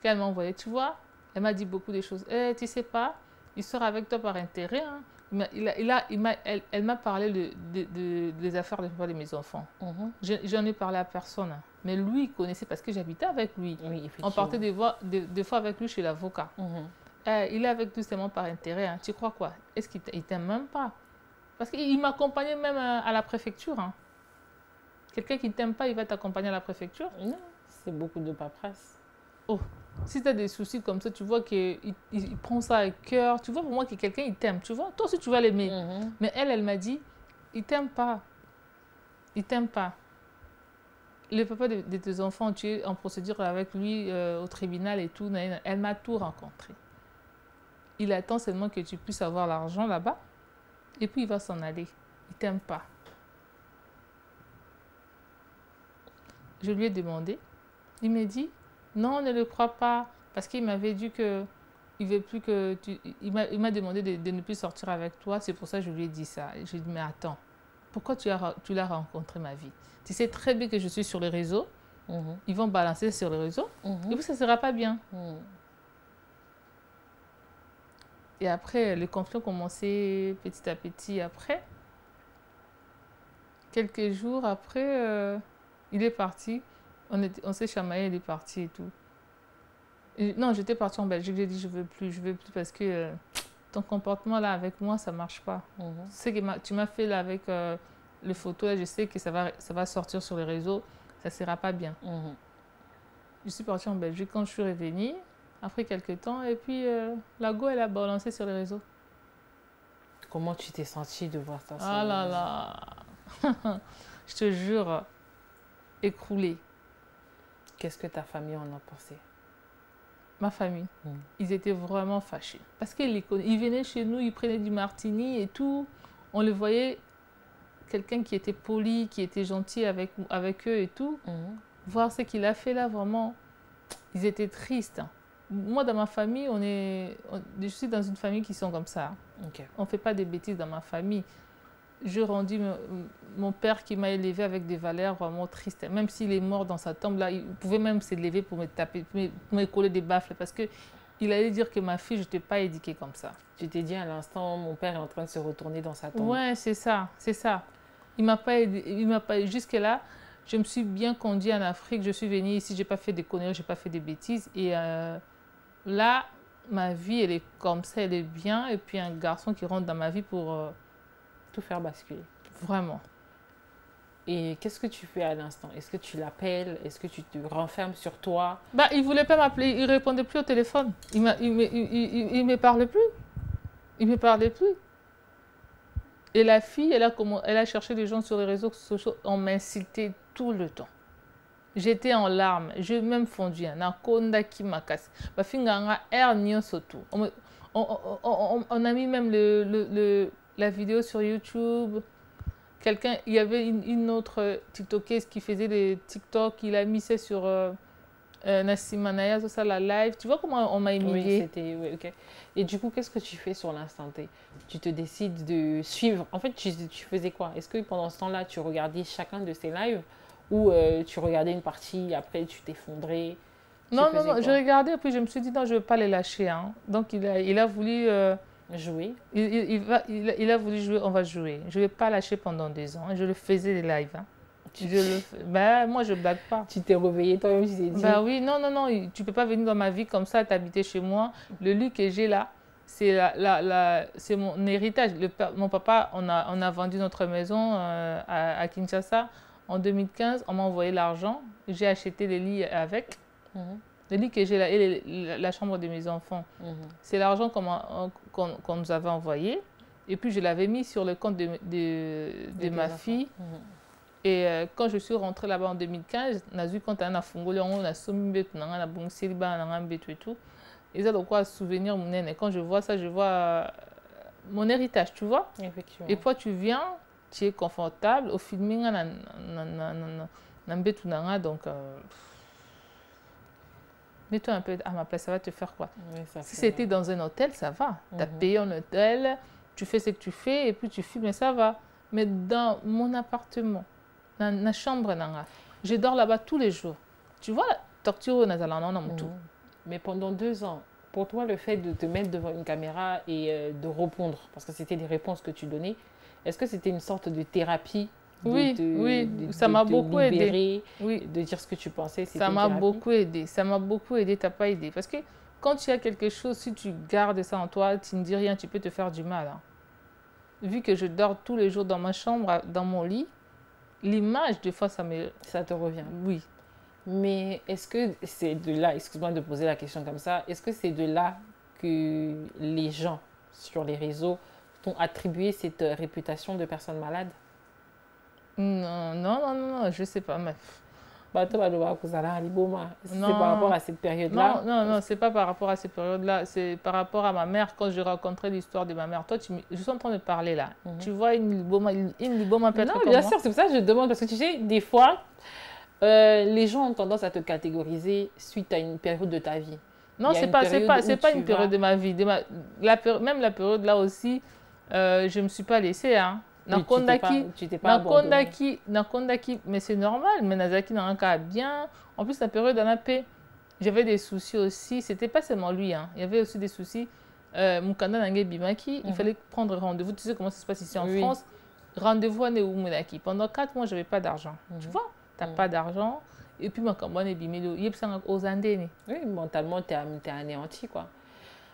Quand elle m'a envoyé, tu vois, elle m'a dit beaucoup de choses. Tu sais pas, il sort avec toi par intérêt. Hein. Elle m'a parlé des affaires de mes enfants. J'en ai parlé à personne. Hein. Mais lui, il connaissait parce que j'habitais avec lui. Oui, on partait des fois avec lui chez l'avocat. Il est avec nous seulement par intérêt. Hein. Tu crois quoi? Est-ce qu'il ne t'aime même pas? Parce qu'il m'accompagnait même à la préfecture. Hein. Quelqu'un qui ne t'aime pas, il va t'accompagner à la préfecture? Non, c'est beaucoup de paperasse. Oh, si tu as des soucis comme ça, tu vois qu'il prend ça à cœur. Tu vois, pour moi, que quelqu'un, il t'aime. Tu vois, toi aussi, tu vas l'aimer. Mais elle m'a dit, il ne t'aime pas. Il ne t'aime pas. Le papa de tes enfants, tu es en procédure avec lui au tribunal et tout. Elle m'a tout rencontré. Il attend seulement que tu puisses avoir l'argent là-bas. Et puis, il va s'en aller. Il ne t'aime pas. Je lui ai demandé. Il m'a dit, non, ne le crois pas. Parce qu'il m'avait dit que il veut plus que tu... Il m'a demandé de ne plus sortir avec toi. C'est pour ça que je lui ai dit ça. J'ai dit, mais attends, pourquoi tu l'as rencontré, ma vie? Tu sais très bien que je suis sur les réseaux. Ils vont balancer sur les réseaux. Et puis, ça ne sera pas bien. Et après, les conflits ont commencé petit à petit après. Quelques jours après, il est parti. On s'est chamaillé, il est parti et tout. Non, j'étais partie en Belgique, j'ai dit je veux plus parce que ton comportement là avec moi, ça marche pas. Ce que tu m'as fait là avec les photos, là, je sais que ça va sortir sur les réseaux, ça sera pas bien. Je suis partie en Belgique quand je suis revenue, après quelques temps, et puis la go, elle a balancé sur les réseaux. Comment tu t'es sentie de voir ça? Ah là là, je te jure, écroulée. Qu'est-ce que ta famille en a pensé? Ma famille, ils étaient vraiment fâchés. Parce qu'ils venaient chez nous, ils prenaient du martini et tout. On le voyait, quelqu'un qui était poli, qui était gentil avec eux et tout. Voir ce qu'il a fait là, vraiment, ils étaient tristes. Moi, dans ma famille, je suis dans une famille qui sont comme ça. On ne fait pas des bêtises dans ma famille. Je rendis mon père qui m'a élevé avec des valeurs vraiment tristes. Même s'il est mort dans sa tombe, là, il pouvait même se lever pour me taper, pour me coller des baffles. Parce qu'il allait dire que ma fille, je ne t'ai pas éduquée comme ça. Tu t'es dit à l'instant, mon père est en train de se retourner dans sa tombe. Ouais, c'est ça, c'est ça. Il m'a pas aidé. Jusque-là, je me suis bien conduite en Afrique. Je suis venue ici, je n'ai pas fait des conneries, je n'ai pas fait des bêtises. Et là, ma vie, elle est comme ça, elle est bien. Et puis un garçon qui rentre dans ma vie pour... tout faire basculer. Vraiment. Et qu'est-ce que tu fais à l'instant? Est-ce que tu l'appelles? Est-ce que tu te renfermes sur toi? Bah, il ne voulait pas m'appeler, il ne répondait plus au téléphone. Il me parlait plus. Il me parlait plus. Et la fille, elle a cherché des gens sur les réseaux sociaux, on m'insultait tout le temps. J'étais en larmes, je même fondu. On a mis même la vidéo sur YouTube. Il y avait une autre TikTokeuse qui faisait des TikTok, il a mis ça sur Nassimanaya, tout ça, la live. Tu vois comment on m'a humiliée? Oui, ok. Et du coup, qu'est-ce que tu fais sur l'instant T? Tu te décides de suivre. En fait, tu faisais quoi? Est-ce que pendant ce temps-là, tu regardais chacun de ses lives ou tu regardais une partie, après tu t'effondrais? Non, je regardais, puis je me suis dit, non, je ne vais pas les lâcher. Hein. Donc, il a voulu... jouer. Il a voulu jouer, on va jouer. Je ne vais pas lâcher pendant 2 ans. Je le faisais les lives. Hein. Moi, je ne blague pas. Tu t'es réveillée toi-même, tu t'es dit... Bah oui, non, tu ne peux pas venir dans ma vie comme ça, t'habiter chez moi. Le lit que j'ai là, c'est mon héritage. Mon papa, on a vendu notre maison à Kinshasa en 2015. On m'a envoyé l'argent. J'ai acheté les lits avec. Le lit que j'ai là et la chambre de mes enfants, c'est l'argent qu'on nous avait envoyé. Et puis, je l'avais mis sur le compte de ma fille. Et quand je suis rentrée là-bas en 2015, on a vu quand on a fongolé, on a sommet, on a bon célibat, on a un et tout. Et ça, donc, quoi, souvenir mon nez. Et quand je vois ça, je vois mon héritage, tu vois. Effectivement. Et puis, tu viens, tu es confortable. Au filming, on a donc... Mets-toi un peu à ma place, ça va te faire quoi? Oui, si c'était dans un hôtel, ça va. Tu as payé un hôtel, tu fais ce que tu fais et puis tu filmes et ça va. Mais dans mon appartement, dans ma chambre, je dors là-bas tous les jours. Tu vois, torture dans tout. Mais pendant 2 ans, pour toi, le fait de te mettre devant une caméra et de répondre, parce que c'était des réponses que tu donnais, est-ce que c'était une sorte de thérapie? Oui, ça m'a beaucoup aidé. Oui. De dire ce que tu pensais. Ça m'a beaucoup aidé. Ça m'a beaucoup aidé, tu n'as pas aidé. Parce que quand tu as quelque chose, si tu gardes ça en toi, tu ne dis rien, tu peux te faire du mal. Hein. Vu que je dors tous les jours dans ma chambre, dans mon lit, l'image, des fois, ça te revient. Oui. Mais est-ce que c'est de là, excuse-moi de poser la question comme ça, est-ce que c'est de là que les gens sur les réseaux t'ont attribué cette réputation de personne malade? Non, je sais pas. Mais... C'est par rapport à cette période-là? Non, c'est pas par rapport à cette période-là. C'est par rapport à ma mère. Quand je raconterai l'histoire de ma mère, toi, je suis en train de parler là. Tu vois une liboma peut-être non, comme bien moi. sûr, c'est pour ça que je demande. Parce que tu sais, des fois, les gens ont tendance à te catégoriser suite à une période de ta vie. Non, Il y a c'est une pas, période où pas tu une période vas- de ma vie. Même la période là aussi, je me suis pas laissée. Hein. Oui, tu t'es pas abandonné. Nakondaki, mais c'est normal. Mais Nazaki n'a un cas bien. En plus, la période en paix, j'avais des soucis aussi. C'était pas seulement lui. Hein. Il y avait aussi des soucis. Mukanda Nange Bimaki, il fallait prendre rendez-vous. Tu sais comment ça se passe ici en France. Rendez-vous à Neumunaki. Pendant 4 mois, je n'avais pas d'argent. Tu vois, tu n'as pas d'argent. Et puis, ma campagne Bimelo, il y a aux Andénes. Oui, mentalement, tu es anéanti, quoi.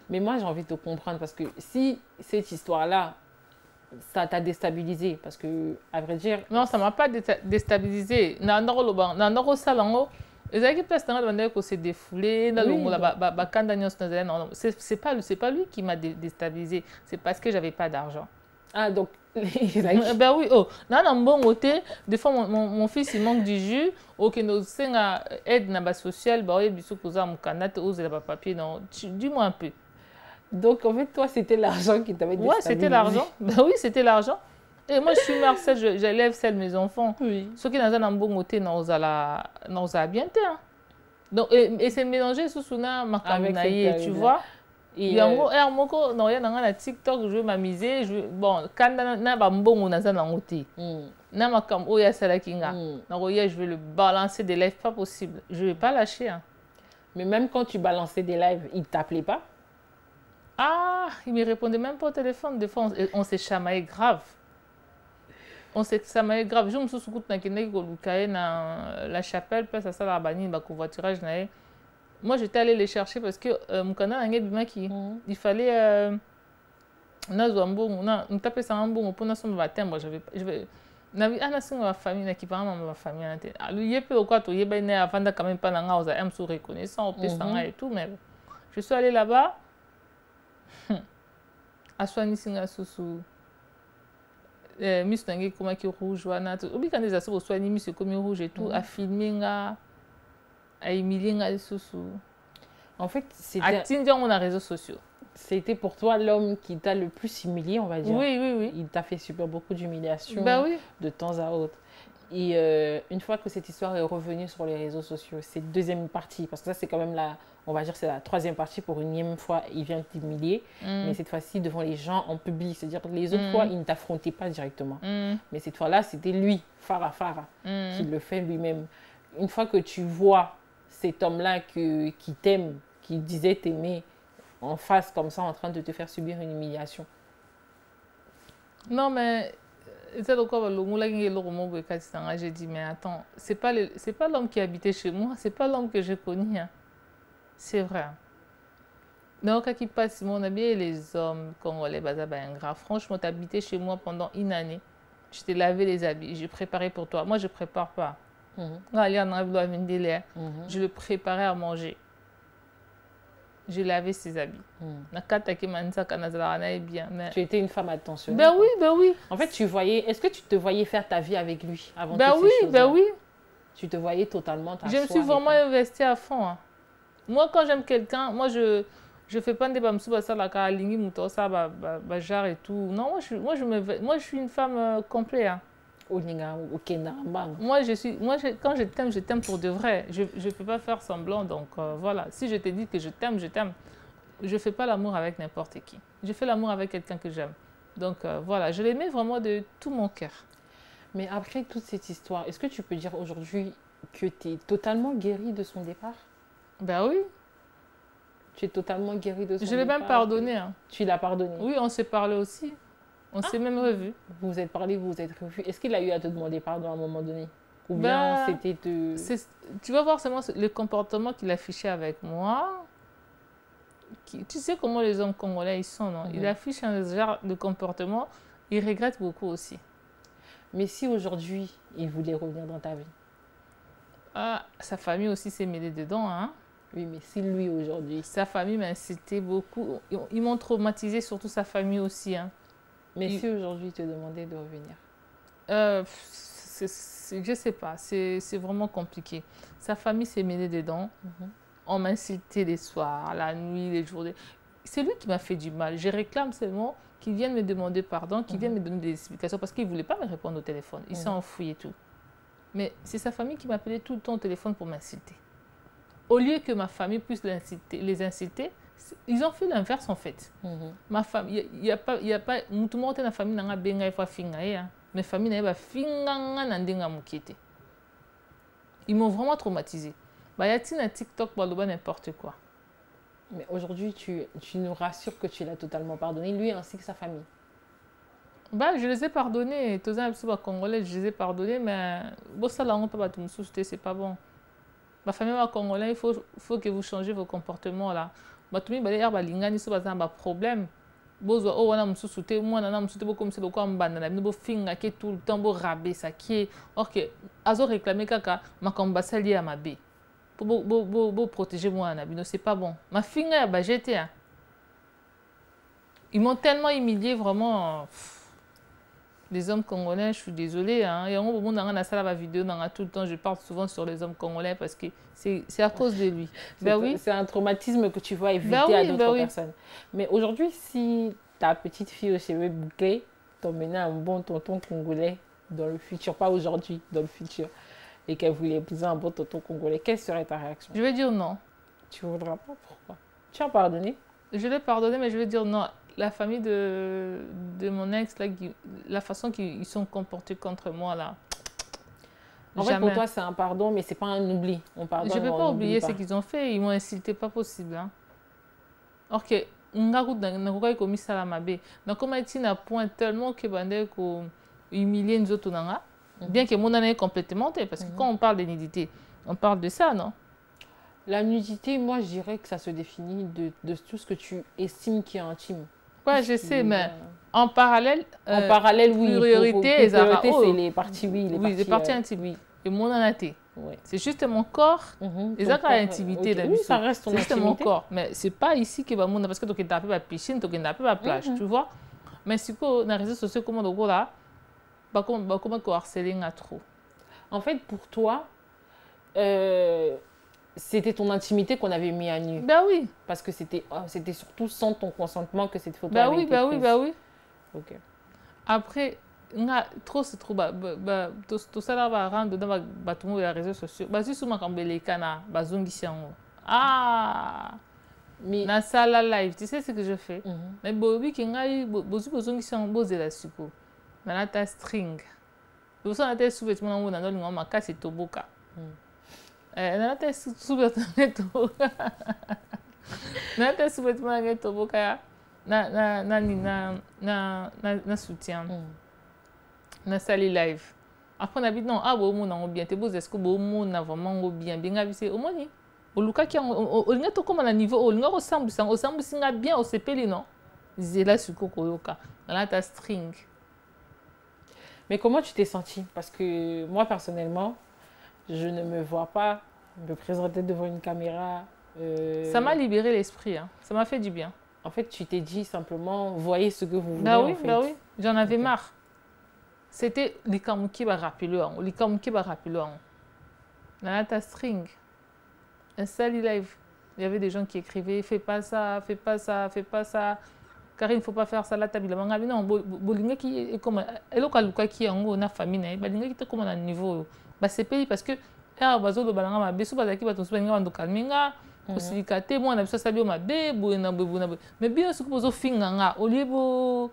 Mais moi, j'ai envie de te comprendre parce que si cette histoire-là, ça t'a déstabilisé, parce que, à vrai dire... Non, ça ne m'a pas déstabilisé. Dans salon, les équipes qui s'est défoulé, c'est pas lui qui m'a déstabilisé, c'est parce que j'avais pas d'argent. Ah, donc... Ben oui, oh, non, bon côté, des fois mon fils il manque du jus, ok, nous aide na ba social, bah oui, bisou cousin mon canate, ose la papier, non, dis-moi un peu. Donc en fait, toi, c'était l'argent qui t'avait déstabilisé. Ouais, c'était l'argent. Ben oui, c'était l'argent. Et moi, je suis mère seule, j'élève seule mes enfants. Oui. Ceux qui n'ont un bon côté, n'ont bien hein. Donc, et c'est mélangé sous Souna, Makanaï, tu vois. Et moko non, il y a un TikTok, je veux m'amuser, bon, quand na ba mbongo na za na ngote. Na makam oya salakinga. Na roya, je veux le balancer des lives, pas possible. Je vais pas lâcher. Hein. Mais même quand tu balançais des lives, il t'appelait pas? Ah, il me répondait même pas au téléphone. Des fois, on s'est chamaillé grave. On s'est chamaillé grave. Je me suis soukoutu na kende ko lukaye na la chapelle, place à ça la bani ba covoiturage na. Moi, j'étais allée les chercher parce que il fallait nous taper ça en bon pour notre baptême. Je vais ma famille qui parle ma famille. Alors, il y a peu quoi, il y a bien avant de quand même pas dans la sous reconnaissant et tout, mais je suis allée là-bas à soigner singa sous Miss Tanguy comme qui rouge wana tout. Obi quand des assos soigner Miss comme rouge et tout à filmer nga. En fait, c'était pour toi l'homme qui t'a le plus humilié, on va dire. Oui. Il t'a fait subir beaucoup d'humiliation de temps à autre. Et une fois que cette histoire est revenue sur les réseaux sociaux, cette deuxième partie, parce que ça c'est quand même on va dire c'est la troisième partie, pour une énième fois, il vient t'humilier, mais cette fois-ci devant les gens en public. C'est-à-dire les autres fois, il ne t'affrontait pas directement. Mais cette fois-là, c'était lui, Farah, qui le fait lui-même. Une fois que tu vois cet homme-là qui t'aime, qui disait t'aimer, en face comme ça, en train de te faire subir une humiliation. Non, mais j'ai dit, mais attends, c'est pas l'homme qui habitait chez moi, c'est pas l'homme que je connais. Hein. C'est vrai. Donc, quand il passe, mon ami, les hommes congolais, ingrat. Franchement, tu habitais chez moi pendant une année. Je t'ai lavé les habits, j'ai préparé pour toi. Moi, je prépare pas. Je le préparais à manger. Je lavais ses habits. Tu étais une femme attentionnée. Ben oui. En fait, est-ce que tu te voyais faire ta vie avec lui avant Ben oui. Tu te voyais totalement Je me suis vraiment investie à fond. Hein. Moi, quand j'aime quelqu'un, moi, je fais pas des bamsou ça la kalingi muto ça bajar et tout. Non, moi je suis une femme complète. Hein. Moi, quand je t'aime pour de vrai. Je ne peux pas faire semblant. Donc, voilà. Si je te dis que je t'aime, je t'aime. Je ne fais pas l'amour avec n'importe qui. Je fais l'amour avec quelqu'un que j'aime. Donc, voilà. Je l'aimais vraiment de tout mon cœur. Mais après toute cette histoire, est-ce que tu peux dire aujourd'hui que tu es totalement guérie de son départ? Ben oui. Tu es totalement guérie de son départ? Je l'ai même pardonné. Hein. Tu l'as pardonné? Oui, on s'est parlé aussi. On s'est même revus. Vous vous êtes parlé, vous vous êtes revus. Est-ce qu'il a eu à te demander pardon à un moment donné? Ou bien c'était de... Tu vas voir seulement le comportement qu'il affichait avec moi. Tu sais comment les hommes congolais ils sont, non? Il affiche un genre de comportement. Il regrette beaucoup aussi. Mais si aujourd'hui, il voulait revenir dans ta vie? Ah, sa famille aussi s'est mêlée dedans, hein? Oui, mais si lui aujourd'hui... Sa famille m'a incité beaucoup. Ils m'ont traumatisé, surtout sa famille aussi, hein. Mais si aujourd'hui, il te demandait de revenir? Je sais pas, c'est vraiment compliqué. Sa famille s'est mêlée dedans. On m'a insulté les soirs, la nuit, les journées. C'est lui qui m'a fait du mal. Je réclame seulement qu'il vienne me demander pardon, qu'il vienne me donner des explications parce qu'il ne voulait pas me répondre au téléphone. Il s'est enfoui et tout. Mais c'est sa famille qui m'appelait tout le temps au téléphone pour m'insulter. au lieu que ma famille puisse les inciter, ils ont fait l'inverse en fait. Ma famille, il y a pas, tout le monde dans la famille n'a pas benga il faut finga mais famille n'a pas finga n'andinga mukite. Ils m'ont vraiment traumatisé. Bah y a-t-il un TikTok pour le n'importe quoi. Mais aujourd'hui, tu nous rassures que tu l'as totalement pardonné, lui ainsi que sa famille. Bah, je les ai pardonnés. Tous les Congolais, je les ai pardonnés, mais bon, ça, là, on peut pas tout me soucier, c'est pas bon. Ma famille congolais, il faut que vous changez vos comportements là. Bah, tout le monde va dire, il y a un problème. Bozo, oh, on a me soucié, moi, on a me soucié comme c'est le quoi, on a me finga qui tout le temps, beau rabais, ça qui est. Ok, azo réclamé kaka, ma combat lié à ma baie. Pour protéger moi, c'est pas bon. Ma finga, bah, j'étais. Ils m'ont tellement humilié, vraiment. Les hommes congolais, je suis désolée. Hein. Et au moment où on a ça la vidéo, tout le temps, je parle souvent sur les hommes congolais parce que c'est à cause de lui. C'est un traumatisme que tu vas éviter à d'autres personnes. Mais aujourd'hui, si ta petite fille aux cheveux bouclés t'emmenait un bon tonton congolais dans le futur, pas aujourd'hui, dans le futur, et qu'elle voulait épouser un bon tonton congolais, quelle serait ta réaction? Je vais dire non. Tu ne voudras pas? Pourquoi? Tu as pardonné? Je l'ai pardonné, mais je vais dire non. La famille de mon ex, là, la façon qu'ils sont comportés contre moi, là. En fait, pour toi, c'est un pardon, mais ce n'est pas un oubli. On pardonne, je ne peux pas oublier ce qu'ils ont fait. Ils m'ont insulté, pas possible. Hein. Or que, on a commis ça à ma baie. Donc, comme il y a un point tellement que bandé ko humilier nous autres, bien que mon année est complètement parce que quand on parle de nudité, on parle de ça, non? La nudité, moi, je dirais que ça se définit de tout ce que tu estimes qui est intime. Ouais, je sais, mais en parallèle, oui. Priorité, c'est les parties, les parties intimes. Oui. Et mon anaté. Ouais. C'est juste mon corps. Et ça, c'est l'intimité. Oui, ça reste ton intimité. C'est juste mon corps. Mais ce n'est pas ici que va parce que tu as la piscine, tu as la plage, tu vois. Mais si tu as les réseaux sociaux, comme on là, comment tu harceler trop. En fait, pour toi, c'était ton intimité qu'on avait mis à nu. Ben oui. Parce que c'était surtout sans ton consentement que cette photo avait été prise. Ben oui. Ok. Après, trop se trouve, tout ça là va rendre dans les réseaux sociaux. Si souvent quand les cana, mais na sala live, tu sais ce que je fais? Mais bobi qui ngai bozu qui boze la suko. Na ta string. Vous savez na ta sous-vêtement on a dans ma casse toboka. Na ta sous-vêtement na ta sous-vêtement toboka na soutien. Na sali live. Après on a dit non, ah bon on a bien, te beau est-ce que bon on a vraiment bien avisé au moins. Au Luka qui on est tout comme à niveau, on est ressemble singa bien au sepeli non. Zela suko koyoka. Là ta string. Mais comment tu t'es sentie? Parce que moi personnellement, je ne me vois pas me présenter devant une caméra. Ça m'a libéré l'esprit, hein. Ça m'a fait du bien. En fait, tu t'es dit simplement, voyez ce que vous voulez. En fait. Bah oui, j'en avais marre. C'était les kamuki va rappeler, les kamuki va rappeler. Là ta string. Un sali live. Il y avait des gens qui écrivaient fais pas ça, fais pas ça, fais pas ça. Car il ne faut pas faire ça là tabila mangabi non bolinga qui est comme eloka luka qui en haut na famille balinga qui est comme à niveau bah c'est pays parce que ah bazo do balanga ma beso bazaki ba tosu benga ndo kalminga osilikate moi na biso sabio ma be bo na bo na mais bien ce que bozo finganga au lieu bo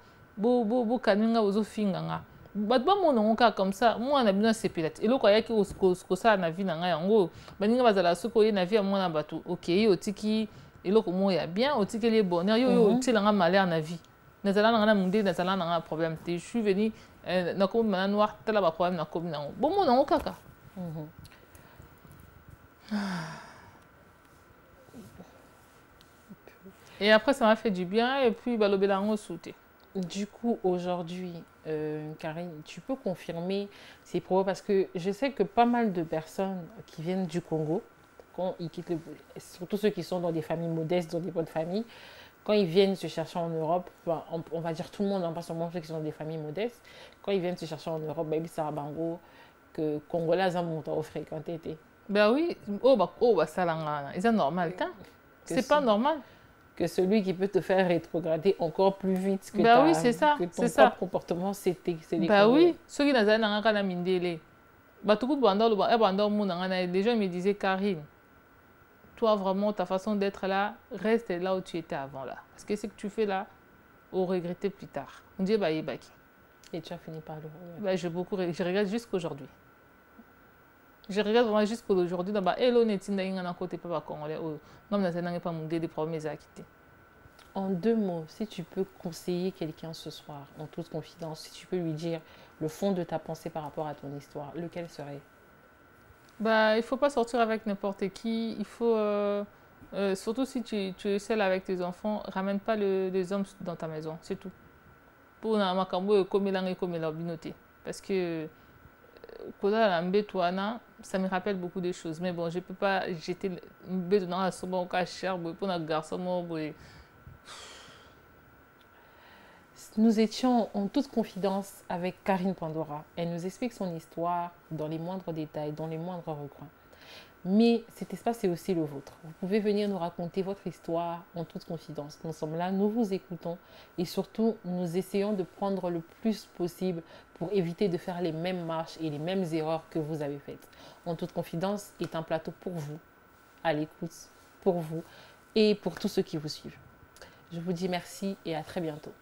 kalminga bozo finganga bat ba mon onka comme ça moi na bino sepilate eloko yaki ko ça na vie na nga yango baninga bazala soko ye na vie moi na batu OK otiki eloko mo ya bien otiki les bonheur yo tilanga malheur na vie nazala na munde nazala na problème te je suis venu na ko mana noir tala ba problème na ko na bon mon onka kaka. Et après ça m'a fait du bien et puis balobelango sauté. Du coup, aujourd'hui, Karine, tu peux confirmer ces propos parce que je sais que pas mal de personnes qui viennent du Congo, quand ils quittent surtout ceux qui sont dans des familles modestes, dans des bonnes familles, quand ils viennent se chercher en Europe, on va dire tout le monde, pas seulement ceux qui sont dans des familles modestes, quand ils viennent se chercher en Europe, ça a bango que Congolais ont fréquenté. Ben oui, ça c'est normal, c'est pas normal. Que celui qui peut te faire rétrograder encore plus vite que, oui, c'est ça, que ton propre comportement, c'est oui, ceux qui n'ont pas mindélé. Les gens me disaient, Karine, toi, vraiment, ta façon d'être là, reste là où tu étais avant là. Parce que ce que tu fais là, au regretter plus tard. On dit, bah, Et tu as fini par le regretter. bah, je regrette jusqu'aujourd'hui. Je regrette vraiment jusqu'aujourd'hui. Bah, hello, netinda ingana côté papa congolais. Oh, non, mais ça n'a pas mon des problèmes à quitter. En 2 mots, si tu peux conseiller quelqu'un ce soir, en toute confidence, si tu peux lui dire le fond de ta pensée par rapport à ton histoire, lequel serait? Bah, il ne faut pas sortir avec n'importe qui. Il faut, surtout si tu es seul avec tes enfants, ramène pas les hommes dans ta maison, c'est tout. Pour parce que ça me rappelle beaucoup de choses. Mais bon, je ne peux pas jeter un bébé dans la somme au cher pour un garçon. Nous étions en toute confidence avec Karine Pandora. Elle nous explique son histoire dans les moindres détails, dans les moindres recoins. Mais cet espace est aussi le vôtre. Vous pouvez venir nous raconter votre histoire en toute confidence. Nous sommes là, nous vous écoutons et surtout, nous essayons de prendre le plus possible pour éviter de faire les mêmes marches et les mêmes erreurs que vous avez faites. En toute confidence est un plateau pour vous, à l'écoute, pour vous et pour tous ceux qui vous suivent. Je vous dis merci et à très bientôt.